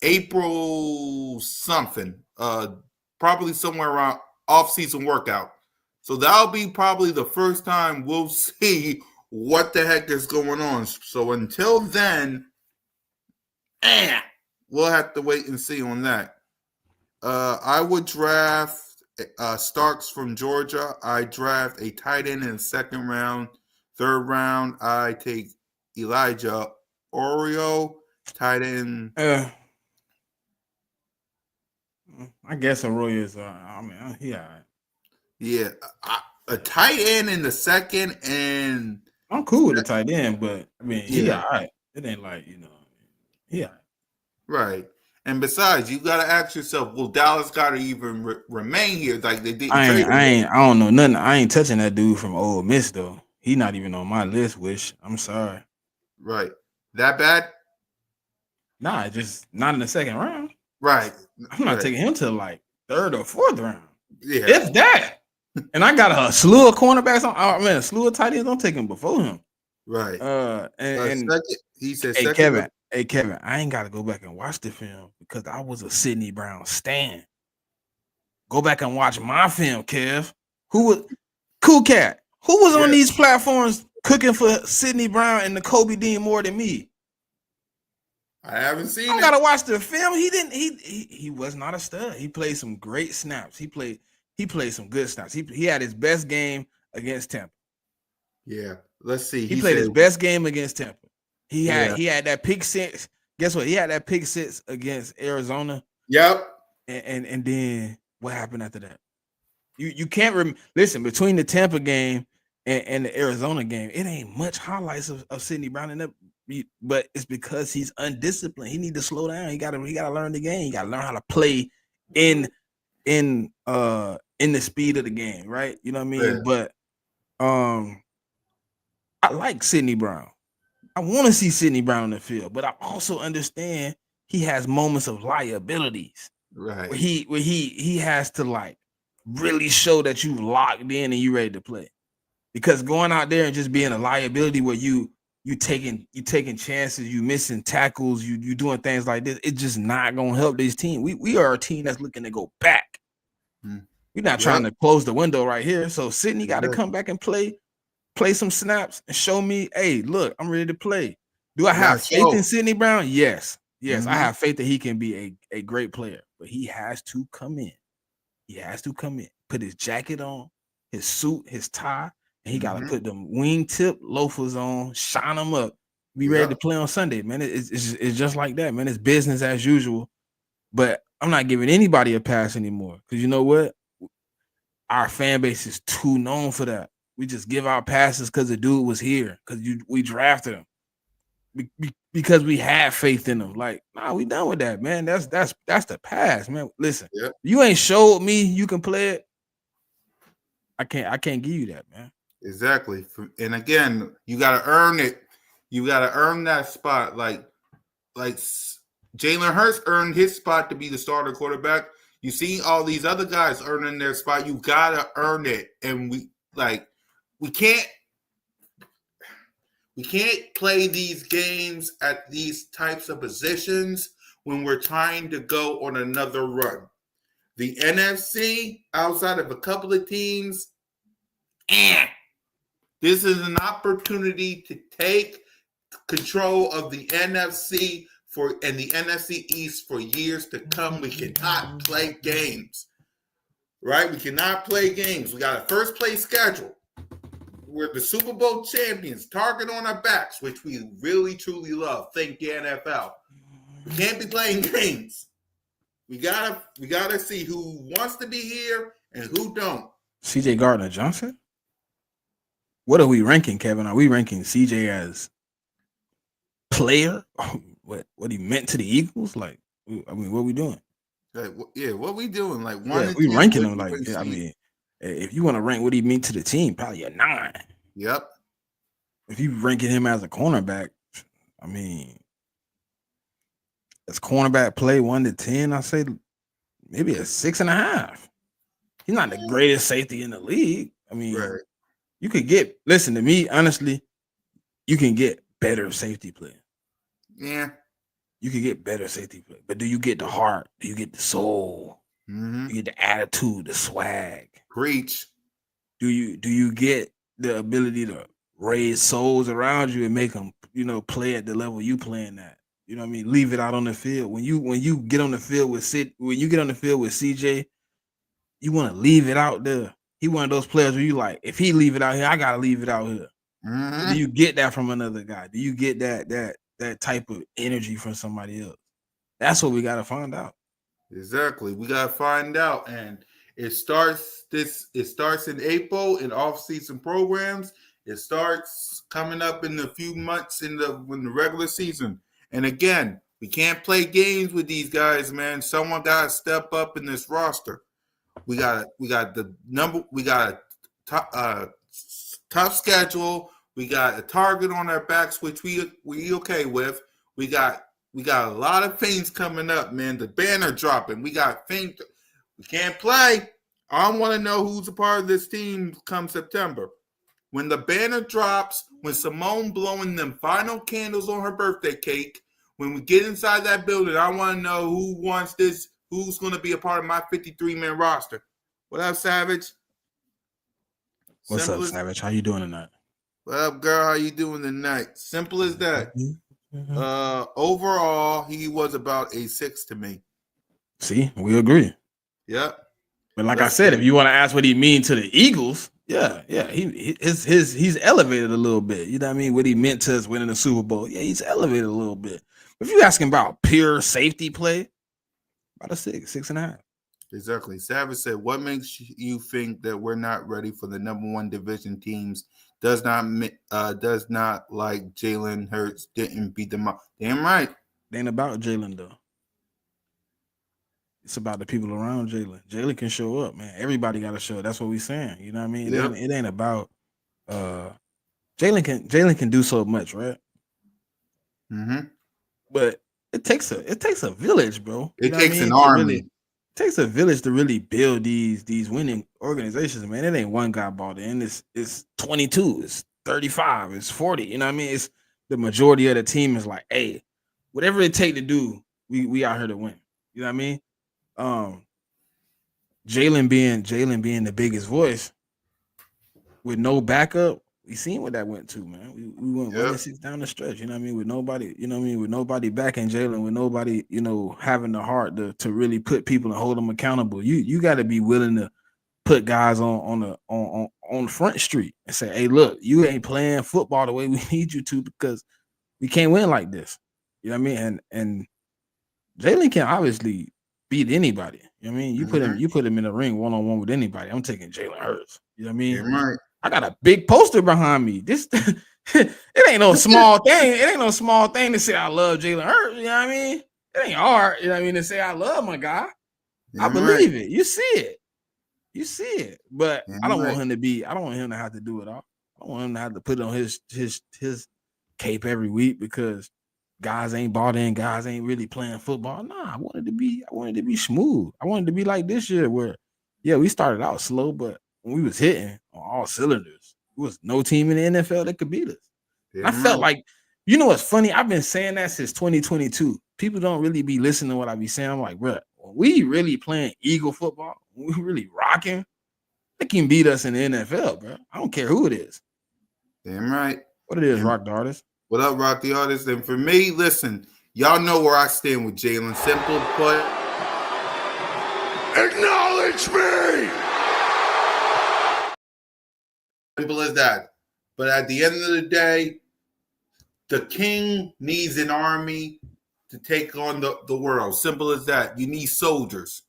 April something, probably somewhere around off-season workout. So that'll be probably the first time we'll see what the heck is going on. So until then, we'll have to wait and see on that. I would draft Starks from Georgia. I draft a tight end in the second round. Third round, I take Elijah Oreo, tight end. I guess Arroyo is. I mean, Yeah, a tight end in the second, and I'm cool with the tight end, but I mean, he yeah, all right. It ain't like he all right. Right. And besides, you got to ask yourself, will Dallas got to even remain here? Like they didn't trade him. I don't know nothing. I ain't touching that dude from Ole Miss though. He not even on my list. Wish. I'm sorry. Right. That bad? Nah, just not in the second round. Right. I'm not taking him till like third or fourth round. Yeah. If that. And I got a slew of cornerbacks on. Oh man, a slew of tight ends. Don't take him before him. Right. And second, he said, hey second. Kevin, I ain't got to go back and watch the film because I was a Sidney Brown stan. Go back and watch my film, Kev. Who was Cool Cat? Who was on these platforms cooking for Sidney Brown and the Kobe Dean more than me? I haven't seen I gotta watch the film. He didn't. He was not a stud. He played some great snaps. He played some good snaps. He had his best game against Tampa. Yeah. Let's see. He played his best game against Tampa. He had that pick six. Guess what? He had that pick six against Arizona. Yep. And then what happened after that? You can't listen between the Tampa game and the Arizona game. It ain't much highlights of Sidney Brown in that, but it's because he's undisciplined. He need to slow down. He gotta learn the game. He gotta learn how to play in the speed of the game, right? You know what I mean? Yeah. But I like Sidney Brown. I want to see Sidney Brown in the field, but I also understand he has moments of liabilities. Right. Where he has to like really show that you locked in and you ready to play. Because going out there and just being a liability where you taking chances, you missing tackles, you doing things like this, it's just not gonna help this team. We are a team that's looking to go back. We're not trying to close the window right here. So Sidney got to come back and play some snaps and show me, hey, look, I'm ready to play. Do I have faith in Sidney Brown? Yes. I have faith that he can be a great player, but he has to come in. Put his jacket on, his suit, his tie, and he got to put them wingtip loafers on, shine them up, be ready to play on Sunday, man. It's just like that, man. It's business as usual, but I'm not giving anybody a pass anymore because you know what? Our fan base is too known for that. We just give out passes because the dude was here, because we drafted him. Because we have faith in him. Like, nah, we done with that, man. That's the past, man. Listen, you ain't showed me you can play it. I can't give you that, man. Exactly. And again, you got to earn it. You got to earn that spot. Like Jalen Hurts earned his spot to be the starter quarterback. You see all these other guys earning their spot. You got to earn it. And we can't play these games at these types of positions when we're trying to go on another run. The NFC, outside of a couple of teams, this is an opportunity to take control of the NFC and the NFC East for years to come. We cannot play games. right? We cannot play games. We got a first place schedule. We're the Super Bowl champions, target on our backs, which we really truly love. Thank the NFL. We can't be playing games. We gotta see who wants to be here and who don't. CJ Gardner Johnson. What are we ranking, Kevin? Are we ranking CJ as player? What he meant to the Eagles? Like, I mean, what are we doing? Like, yeah, what we doing? Like 1 Yeah, to we 10. ranking him like. I mean, if you want to rank what he meant to the team, probably a 9. Yep. If you ranking him as a cornerback, I mean, as cornerback play 1 to 10, I say maybe a 6.5. He's not the greatest safety in the league. I mean, Right. you could get. Listen to me, honestly. You can get better safety play. Yeah. You can get better safety play, but do you get the heart? Do you get the soul? Mm-hmm. You get the attitude, the swag. Preach. Do you get the ability to raise souls around you and make them, play at the level you playing at? You know what I mean? Leave it out on the field. When you get on the field with CJ, you want to leave it out there. He one of those players where you like, if he leave it out here, I gotta leave it out here. Mm-hmm. Do you get that from another guy? Do you get that type of energy from somebody else? That's what we gotta find out. Exactly. We gotta find out. And it starts in April in off-season programs. It starts coming up in a few months in the regular season. And again, we can't play games with these guys, man. Someone gotta step up in this roster. We got a tough schedule. We got a target on our backs, which we okay with. We got a lot of things coming up, man. The banner dropping. We got things. We can't play. I want to know who's a part of this team come September. When the banner drops, when Simone blowing them final candles on her birthday cake, when we get inside that building, I want to know who wants this, who's going to be a part of my 53-man roster. What up, Savage? What's up, Savage? How you doing tonight? What up, girl? How you doing tonight? Simple as that. Overall, he was about a 6 to me. See, we agree. Yep. But like I said, if you want to ask what he mean to the Eagles, he's elevated a little bit. You know what I mean? What he meant to us winning the Super Bowl, he's elevated a little bit. If you asking about pure safety play, about a 6.5. Exactly. Savage said, "What makes you think that we're not ready for the number 1 division teams? Does not like Jalen Hurts didn't beat them up? Damn right. It ain't about Jalen though. It's about the people around Jalen. Jalen can show up, man. Everybody got to show up. That's what we saying. You know what I mean? It ain't about Jalen can do so much, right? Mm-hmm. But it takes a village, bro. It takes an army. It takes a village to really build these winning organizations, man. It ain't one guy bought in. It's 22, it's 35, it's 40. You know what I mean? It's the majority of the team is like, hey, whatever it take to do, we out here to win. You know what I mean? Jalen being the biggest voice with no backup, we seen what that went to, man. We went 1-6 down the stretch, you know what I mean? With nobody, you know what I mean, with nobody backing Jalen, with nobody, having the heart to really put people and hold them accountable. You got to be willing to put guys on the front street and say, hey, look, you ain't playing football the way we need you to because we can't win like this. You know what I mean? And Jalen can obviously beat anybody. You know what I mean? You put him in a ring one-on-one with anybody. I'm taking Jalen Hurts. You know what I mean? Right. I got a big poster behind me. This it ain't no small thing. It ain't no small thing to say I love Jalen Hurts. You know what I mean? It ain't hard, you know what I mean, to say I love my guy. I believe it. You see it. You see it. But I don't want him to have to do it all. I don't want him to have to put it on his cape every week because guys ain't bought in, guys ain't really playing football. Nah, I wanted to be smooth. I wanted to be like this year where, we started out slow, but when we was hitting on all cylinders, there was no team in the NFL that could beat us. I felt like, what's funny? I've been saying that since 2022. People don't really be listening to what I be saying. I'm like, bro, when we really playing Eagle football, when we really rocking, they can beat us in the NFL, bro. I don't care who it is. Damn right. What it is, Rock the Artist. What up, Rock the Artist? And for me, listen, y'all know where I stand with Jalen. Simple put. Acknowledge me! Simple as that. But at the end of the day, the king needs an army to take on the world. Simple as that. You need soldiers.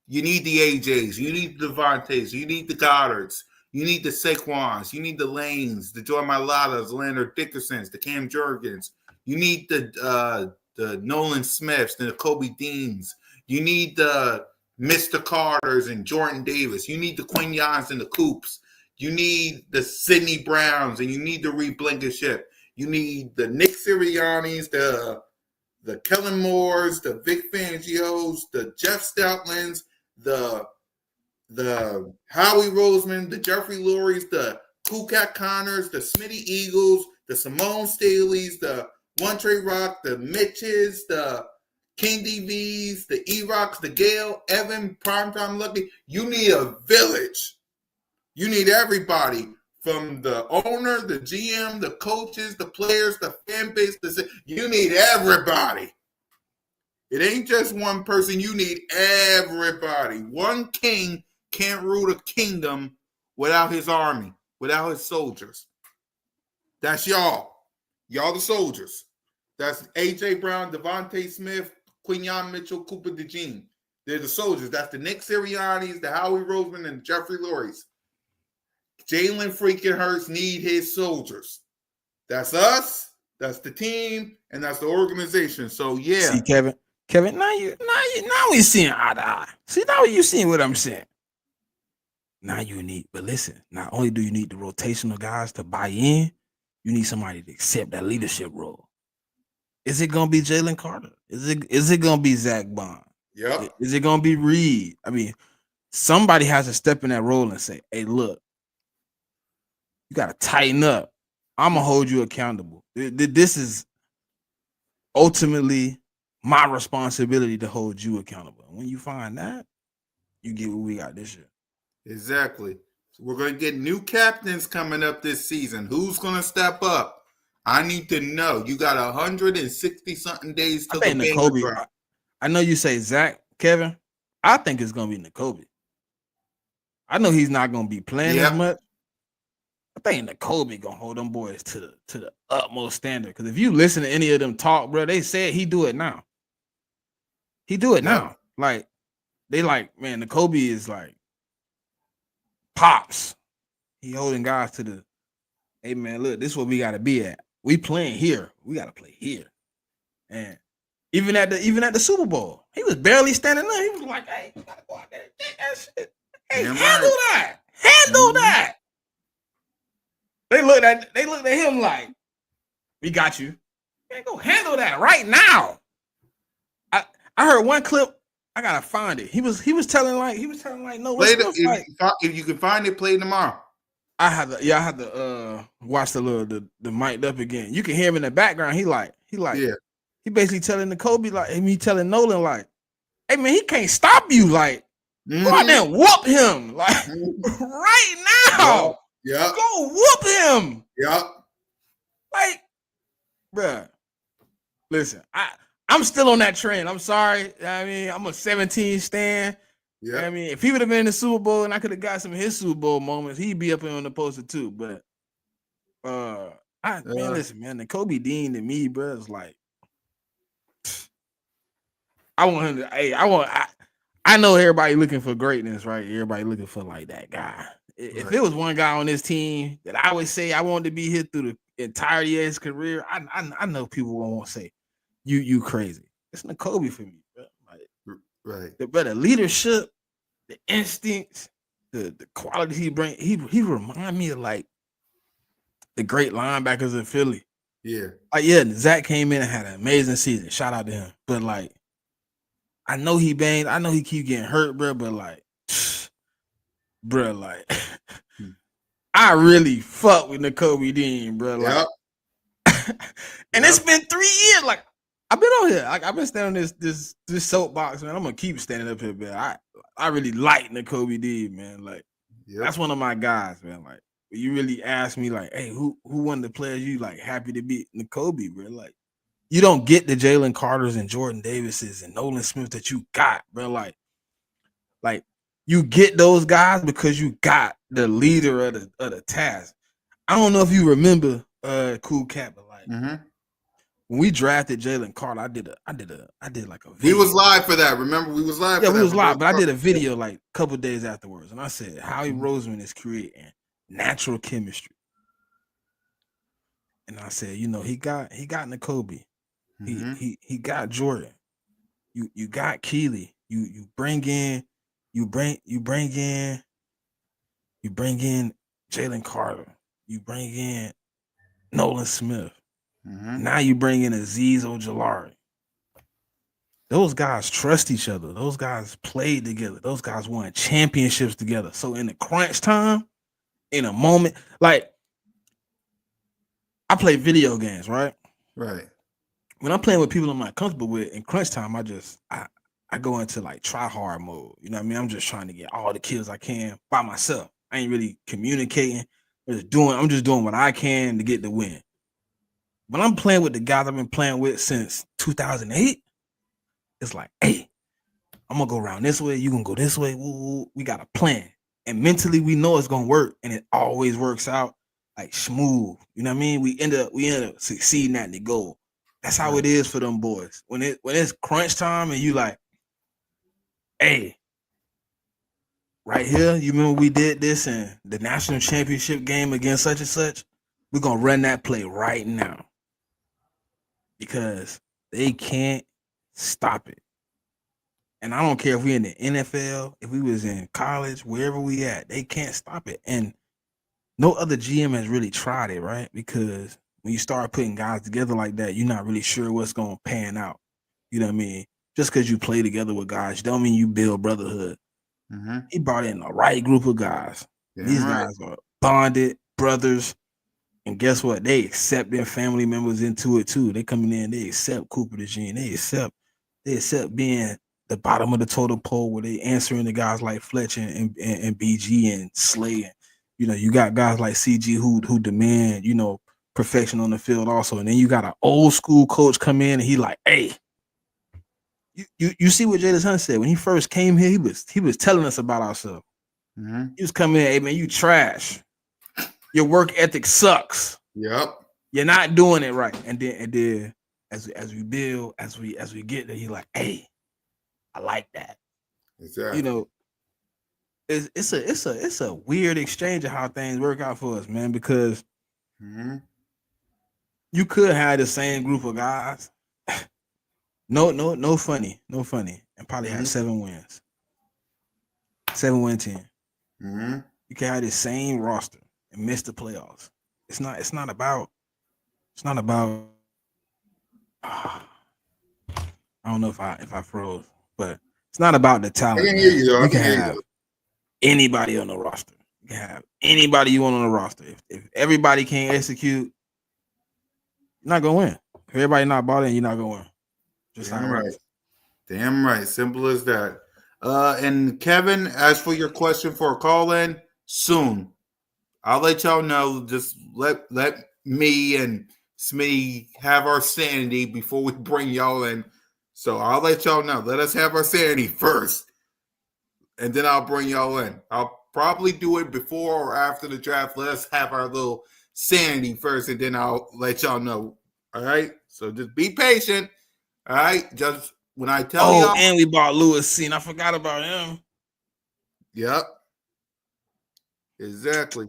You need the AJs. You need the Devontaes. You need the Goddards. You need the Saquons. You need the Lanes, the Joy Mailatas, the Leonard Dickersons, the Cam Jurgens. You need the Nolan Smiths, the Kobe Deans. You need the Mr. Carters and Jordan Davis. You need the Quinyans and the Coops. You need the Sidney Browns, and you need the Reed Blankenship. You need the Nick Siriannis, the Kellen Moores, the Vic Fangios, the Jeff Stoutlands, the Howie Roseman, the Jeffrey Lurie's, the Kukat Connors, the Smitty Eagles, the Simone Staley's, the One Trey Rock, the Mitches, the King DVs, the E-Rocks, the Gale, Evan, Primetime Lucky. You need a village. You need everybody from the owner, the GM, the coaches, the players, the fan base. You need everybody. It ain't just one person. You need everybody. One king can't rule a kingdom without his army, without his soldiers. That's y'all. Y'all the soldiers. That's A.J. Brown, Devontae Smith, Quinyon Mitchell, Cooper DeJean. They're the soldiers. That's the Nick Siriannis, the Howie Roseman, and Jeffrey Lurie's. Jalen freaking Hurts need his soldiers. That's us. That's the team, and that's the organization. So yeah. See, Kevin, now we seeing eye to eye. See, now you seeing what I'm saying. Now you need, but listen, not only do you need the rotational guys to buy in, you need somebody to accept that leadership role. Is it gonna be Jalen Carter? Is it gonna be Zach Bond? Yep. Is it gonna be Reed? I mean, somebody has to step in that role and say, hey, look, you gotta tighten up. I'm gonna hold you accountable. This is ultimately my responsibility to hold you accountable. And when you find that, you get what we got this year. Exactly. So we're going to get new captains coming up this season. Who's going to step up? I need to know. You got 160-something days till the game drop. I know you say Zach, Kevin. I think it's going to be Nakobe. I know he's not going to be playing as much. I think Nakobe going to hold them boys to the utmost standard. Because if you listen to any of them talk, bro, they said he do it now. He do it now. Like, they like, man, Nakobe is like pops. He holding guys to the, hey, man, look, this is what we got to be at. We playing here. We got to play here. And even at the Super Bowl, he was barely standing up. He was like, hey, you got to go out there and get that shit. Hey, handle that. Handle that. They looked at him like, we got you. Man, go handle that right now. I heard one clip. I gotta find it. He was telling like no. If you can find it, play tomorrow. I had to watch the mic'd up again. You can hear him in the background. He basically telling Nakobe like he telling Nolan like, hey man, he can't stop you. Like go out there and whoop him like right now. Yeah. Go whoop him. Yep. Like, bruh, listen, I'm still on that trend. I'm sorry. I mean, I'm a 17 stan. Yeah. I mean, if he would have been in the Super Bowl and I could have got some of his Super Bowl moments, he'd be up here on the poster too. But man, listen, man, the Kobe Dean to me, bro, is like, I want him to. I know everybody looking for greatness, right? Everybody looking for like that guy. If there was one guy on this team that I would say I wanted to be here through the entirety of his career, I know people won't say you crazy. It's Nakobe for me, bro. Like, the leadership, the instincts, the qualities he bring. He remind me of like the great linebackers in Philly. Yeah. Like, Zach came in and had an amazing season. Shout out to him. But like, I know he banged. I know he keep getting hurt, bro. But like, bro, like, I really fuck with Nakobe Dean, bro. Like, and it's been 3 years. Like, I've been on here. Like, I've been standing on this soapbox, man. I'm gonna keep standing up here, man. I really like Nakobe Dean, man. Like, that's one of my guys, man. Like, you really ask me, like, hey, who one of the players you like happy to be Nakobe, bro? Like, you don't get the Jalen Carters and Jordan Davises and Nolan Smith that you got, bro. Like, Like you get those guys because you got the leader of the task. I don't know if you remember, Cool Cat, but like when we drafted Jalen Carter, I did like a video. We was live for that. Remember, we was live. Yeah, for we that was live, but I did a video like a couple days afterwards, and I said Howie Roseman is creating natural chemistry, and I said, you know, he got N'Kobe, he got Jordan, you got Keeley, you bring in Jalen Carter, you bring in Nolan Smith, now you bring in Azeez Ojulari. Those guys trust each other. Those guys played together. Those guys won championships together. So in the crunch time, in a moment, like I play video games, right? Right. When I'm playing with people I'm not comfortable with, in crunch time, I go into like try hard mode. You know what I mean? I'm just trying to get all the kills I can by myself. I ain't really communicating. I'm just doing what I can to get the win. When I'm playing with the guys I've been playing with since 2008, it's like, hey, I'm gonna go around this way. You gonna go this way. Woo, we got a plan, and mentally we know it's gonna work, and it always works out like smooth. You know what I mean? We end up succeeding at the goal. That's how it is for them boys. When it's crunch time, and you like, hey, right here, you remember we did this in the national championship game against such and such? We're gonna run that play right now because they can't stop it. And I don't care if we in the NFL, if we was in college, wherever we at, they can't stop it. And no other GM has really tried it, right? Because when you start putting guys together like that, you're not really sure what's going to pan out. You know what I mean? Just because you play together with guys, don't mean you build brotherhood. He brought in the right group of guys. These guys are bonded brothers. And guess what? They accept their family members into it too. They coming in, they accept Cooper DeJean. They accept being the bottom of the totem pole where they answering the guys like Fletcher and BG and Slay. And, you know, you got guys like CG who demand, you know, perfection on the field also. And then you got an old school coach come in and he like, hey, you see what Jadis Hunt said when he first came here, he was telling us about ourselves. He was coming in, hey man, you trash. Your work ethic sucks. Yep. You're not doing it right. And then as we build, as we get there, you're like, hey, I like that. Exactly. You know, it's a weird exchange of how things work out for us, man, because you could have the same group of guys. No funny, and probably have 7 wins. 7-win team. You can have the same roster and miss the playoffs. It's not about I don't know if I froze, but it's not about the talent. I can hear you, though. You can have anybody on the roster. You can have anybody you want on the roster. If everybody can't execute, you're not gonna win. If everybody not bought in, you're not gonna win. Just how it works. Damn right. Simple as that. And Kevin, as for your question for a call-in, soon. I'll let y'all know. Just let me and Smitty have our sanity before we bring y'all in. So I'll let y'all know. Let us have our sanity first. And then I'll bring y'all in. I'll probably do it before or after the draft. Let us have our little sanity first, and then I'll let y'all know. All right? So just be patient. All right? Just when I tell y'all. Oh, and we bought Lewis C. And I forgot about him. Yep. Exactly.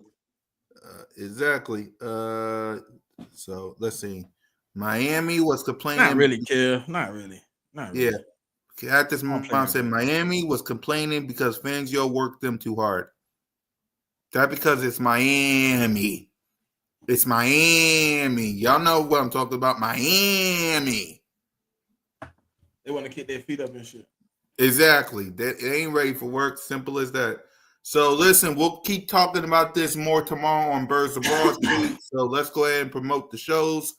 So let's see. Miami was complaining. Not really, Kill. Not really. Yeah. At this moment, said Miami was complaining because Fangio worked them too hard. That because it's Miami. It's Miami. Y'all know what I'm talking about. Miami. They want to kick their feet up and shit. Exactly. It ain't ready for work. Simple as that. So listen, we'll keep talking about this more tomorrow on Birds of Broad Street. So let's go ahead and promote the shows.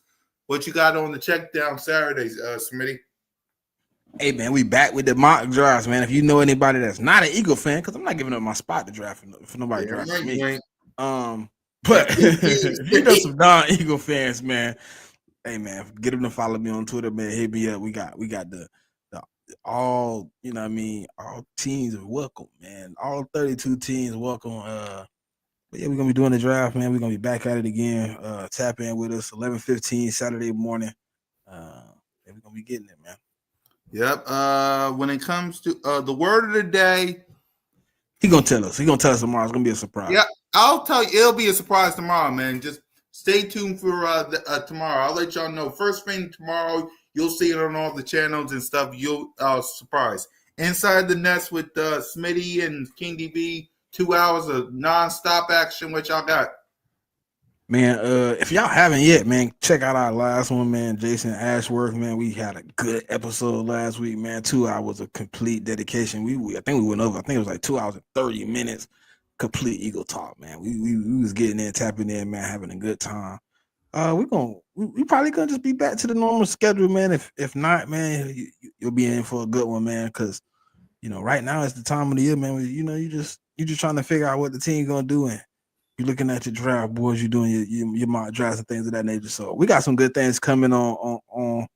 What you got on the check down Saturdays, Smitty? Hey man, we back with the mock drafts, man. If you know anybody that's not an Eagle fan, because I'm not giving up my spot to draft for nobody drafting me. But if you know some non-Eagle fans, man, hey man, get them to follow me on Twitter, man. Hit me up. We got the all, you know what I mean, all teams are welcome, man. All 32 teams welcome. But yeah, we're gonna be doing the draft, man. We're gonna be back at it again. Tap in with us 11:15 Saturday morning. And we're gonna be getting it, man. Yep. When it comes to the word of the day, He gonna tell us. He gonna tell us tomorrow. It's gonna be a surprise. Yeah, I'll tell you. It'll be a surprise tomorrow, man. Just stay tuned for tomorrow. I'll let y'all know. First thing tomorrow, you'll see it on all the channels and stuff. You'll surprise. Inside the Nest with Smitty and King DB. 2 hours of nonstop action. What y'all got? Man, if y'all haven't yet, man, check out our last one, man. Jason Ashworth, man. We had a good episode last week, man. 2 hours of complete dedication. I think we went over. I think it was like 2 hours and 30 minutes. Complete Eagle talk, man. We was getting in, tapping in, man, having a good time. We probably gonna just be back to the normal schedule, man. If not, man, you'll be in for a good one, man. Because right now it's the time of the year, man. You just trying to figure out what the team gonna do, and you're looking at your draft boards, you're doing your mock drafts and things of that nature. So we got some good things coming on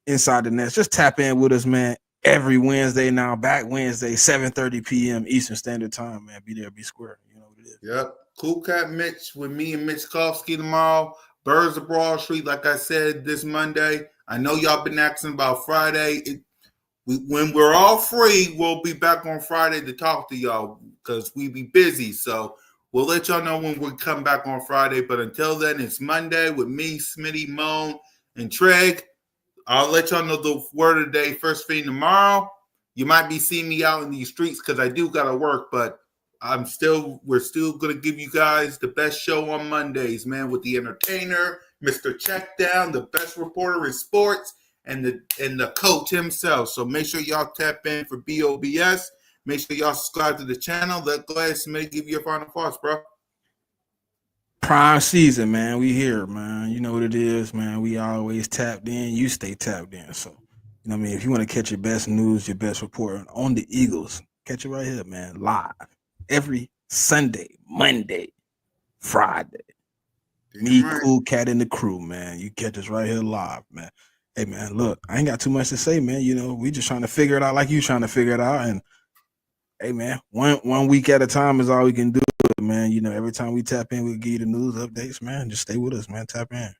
Inside the Nest. Just tap in with us, man. Every Wednesday now, back Wednesday, 7:30 p.m. Eastern Standard Time, man. Be there, be square. You know what it is. Yep. Cool Cat Mitch with me and Mitch Kofsky tomorrow. Birds of Broad Street, like I said, this Monday. I know y'all been asking about Friday. When we're all free, we'll be back on Friday to talk to y'all because we be busy. So we'll let y'all know when we come back on Friday. But until then, it's Monday with me, Smitty, Moan, and Treg. I'll let y'all know the word of the day first thing tomorrow. You might be seeing me out in these streets because I do gotta work, but we're still gonna give you guys the best show on Mondays, man, with the entertainer, Mr. Checkdown, the best reporter in sports, and the coach himself. So make sure y'all tap in for B.O.B.S. Make sure y'all subscribe to the channel. Go ahead, Smitty, give you your final thoughts, bro. Prime season, man. We here, man. You know what it is, man. We always tapped in. You stay tapped in. So, you know what I mean? If you want to catch your best news, your best report on the Eagles, catch it right here, man. Live. Every Sunday, Monday, Friday. Me, Cool Cat, and the crew, man. You catch us right here live, man. Hey, man, look, I ain't got too much to say, man. We just trying to figure it out like you trying to figure it out. And, hey, man, one week at a time is all we can do. Man, every time we tap in, we'll give you the news updates, man. Just stay with us, man. Tap in.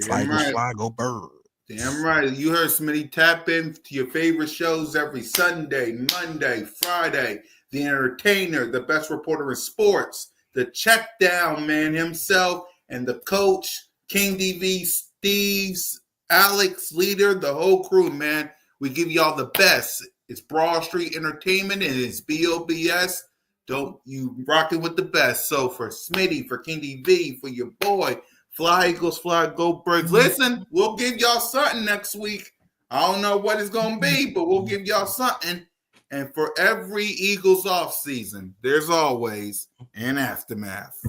Fly, go bird. Damn right. You heard Smitty. Tap in to your favorite shows every Sunday, Monday, Friday. The entertainer, the best reporter in sports, the check down man himself, and the coach, King DV, Steve's, Alex, leader, the whole crew, man. We give y'all the best. It's Broad Street Entertainment and it's B.O.B.S. Don't you rock it with the best. So for Smitty, for King DV, for your boy, Fly Eagles, Fly Go Birds. Listen, we'll give y'all something next week. I don't know what it's going to be, but we'll give y'all something. And for every Eagles off season, there's always an aftermath.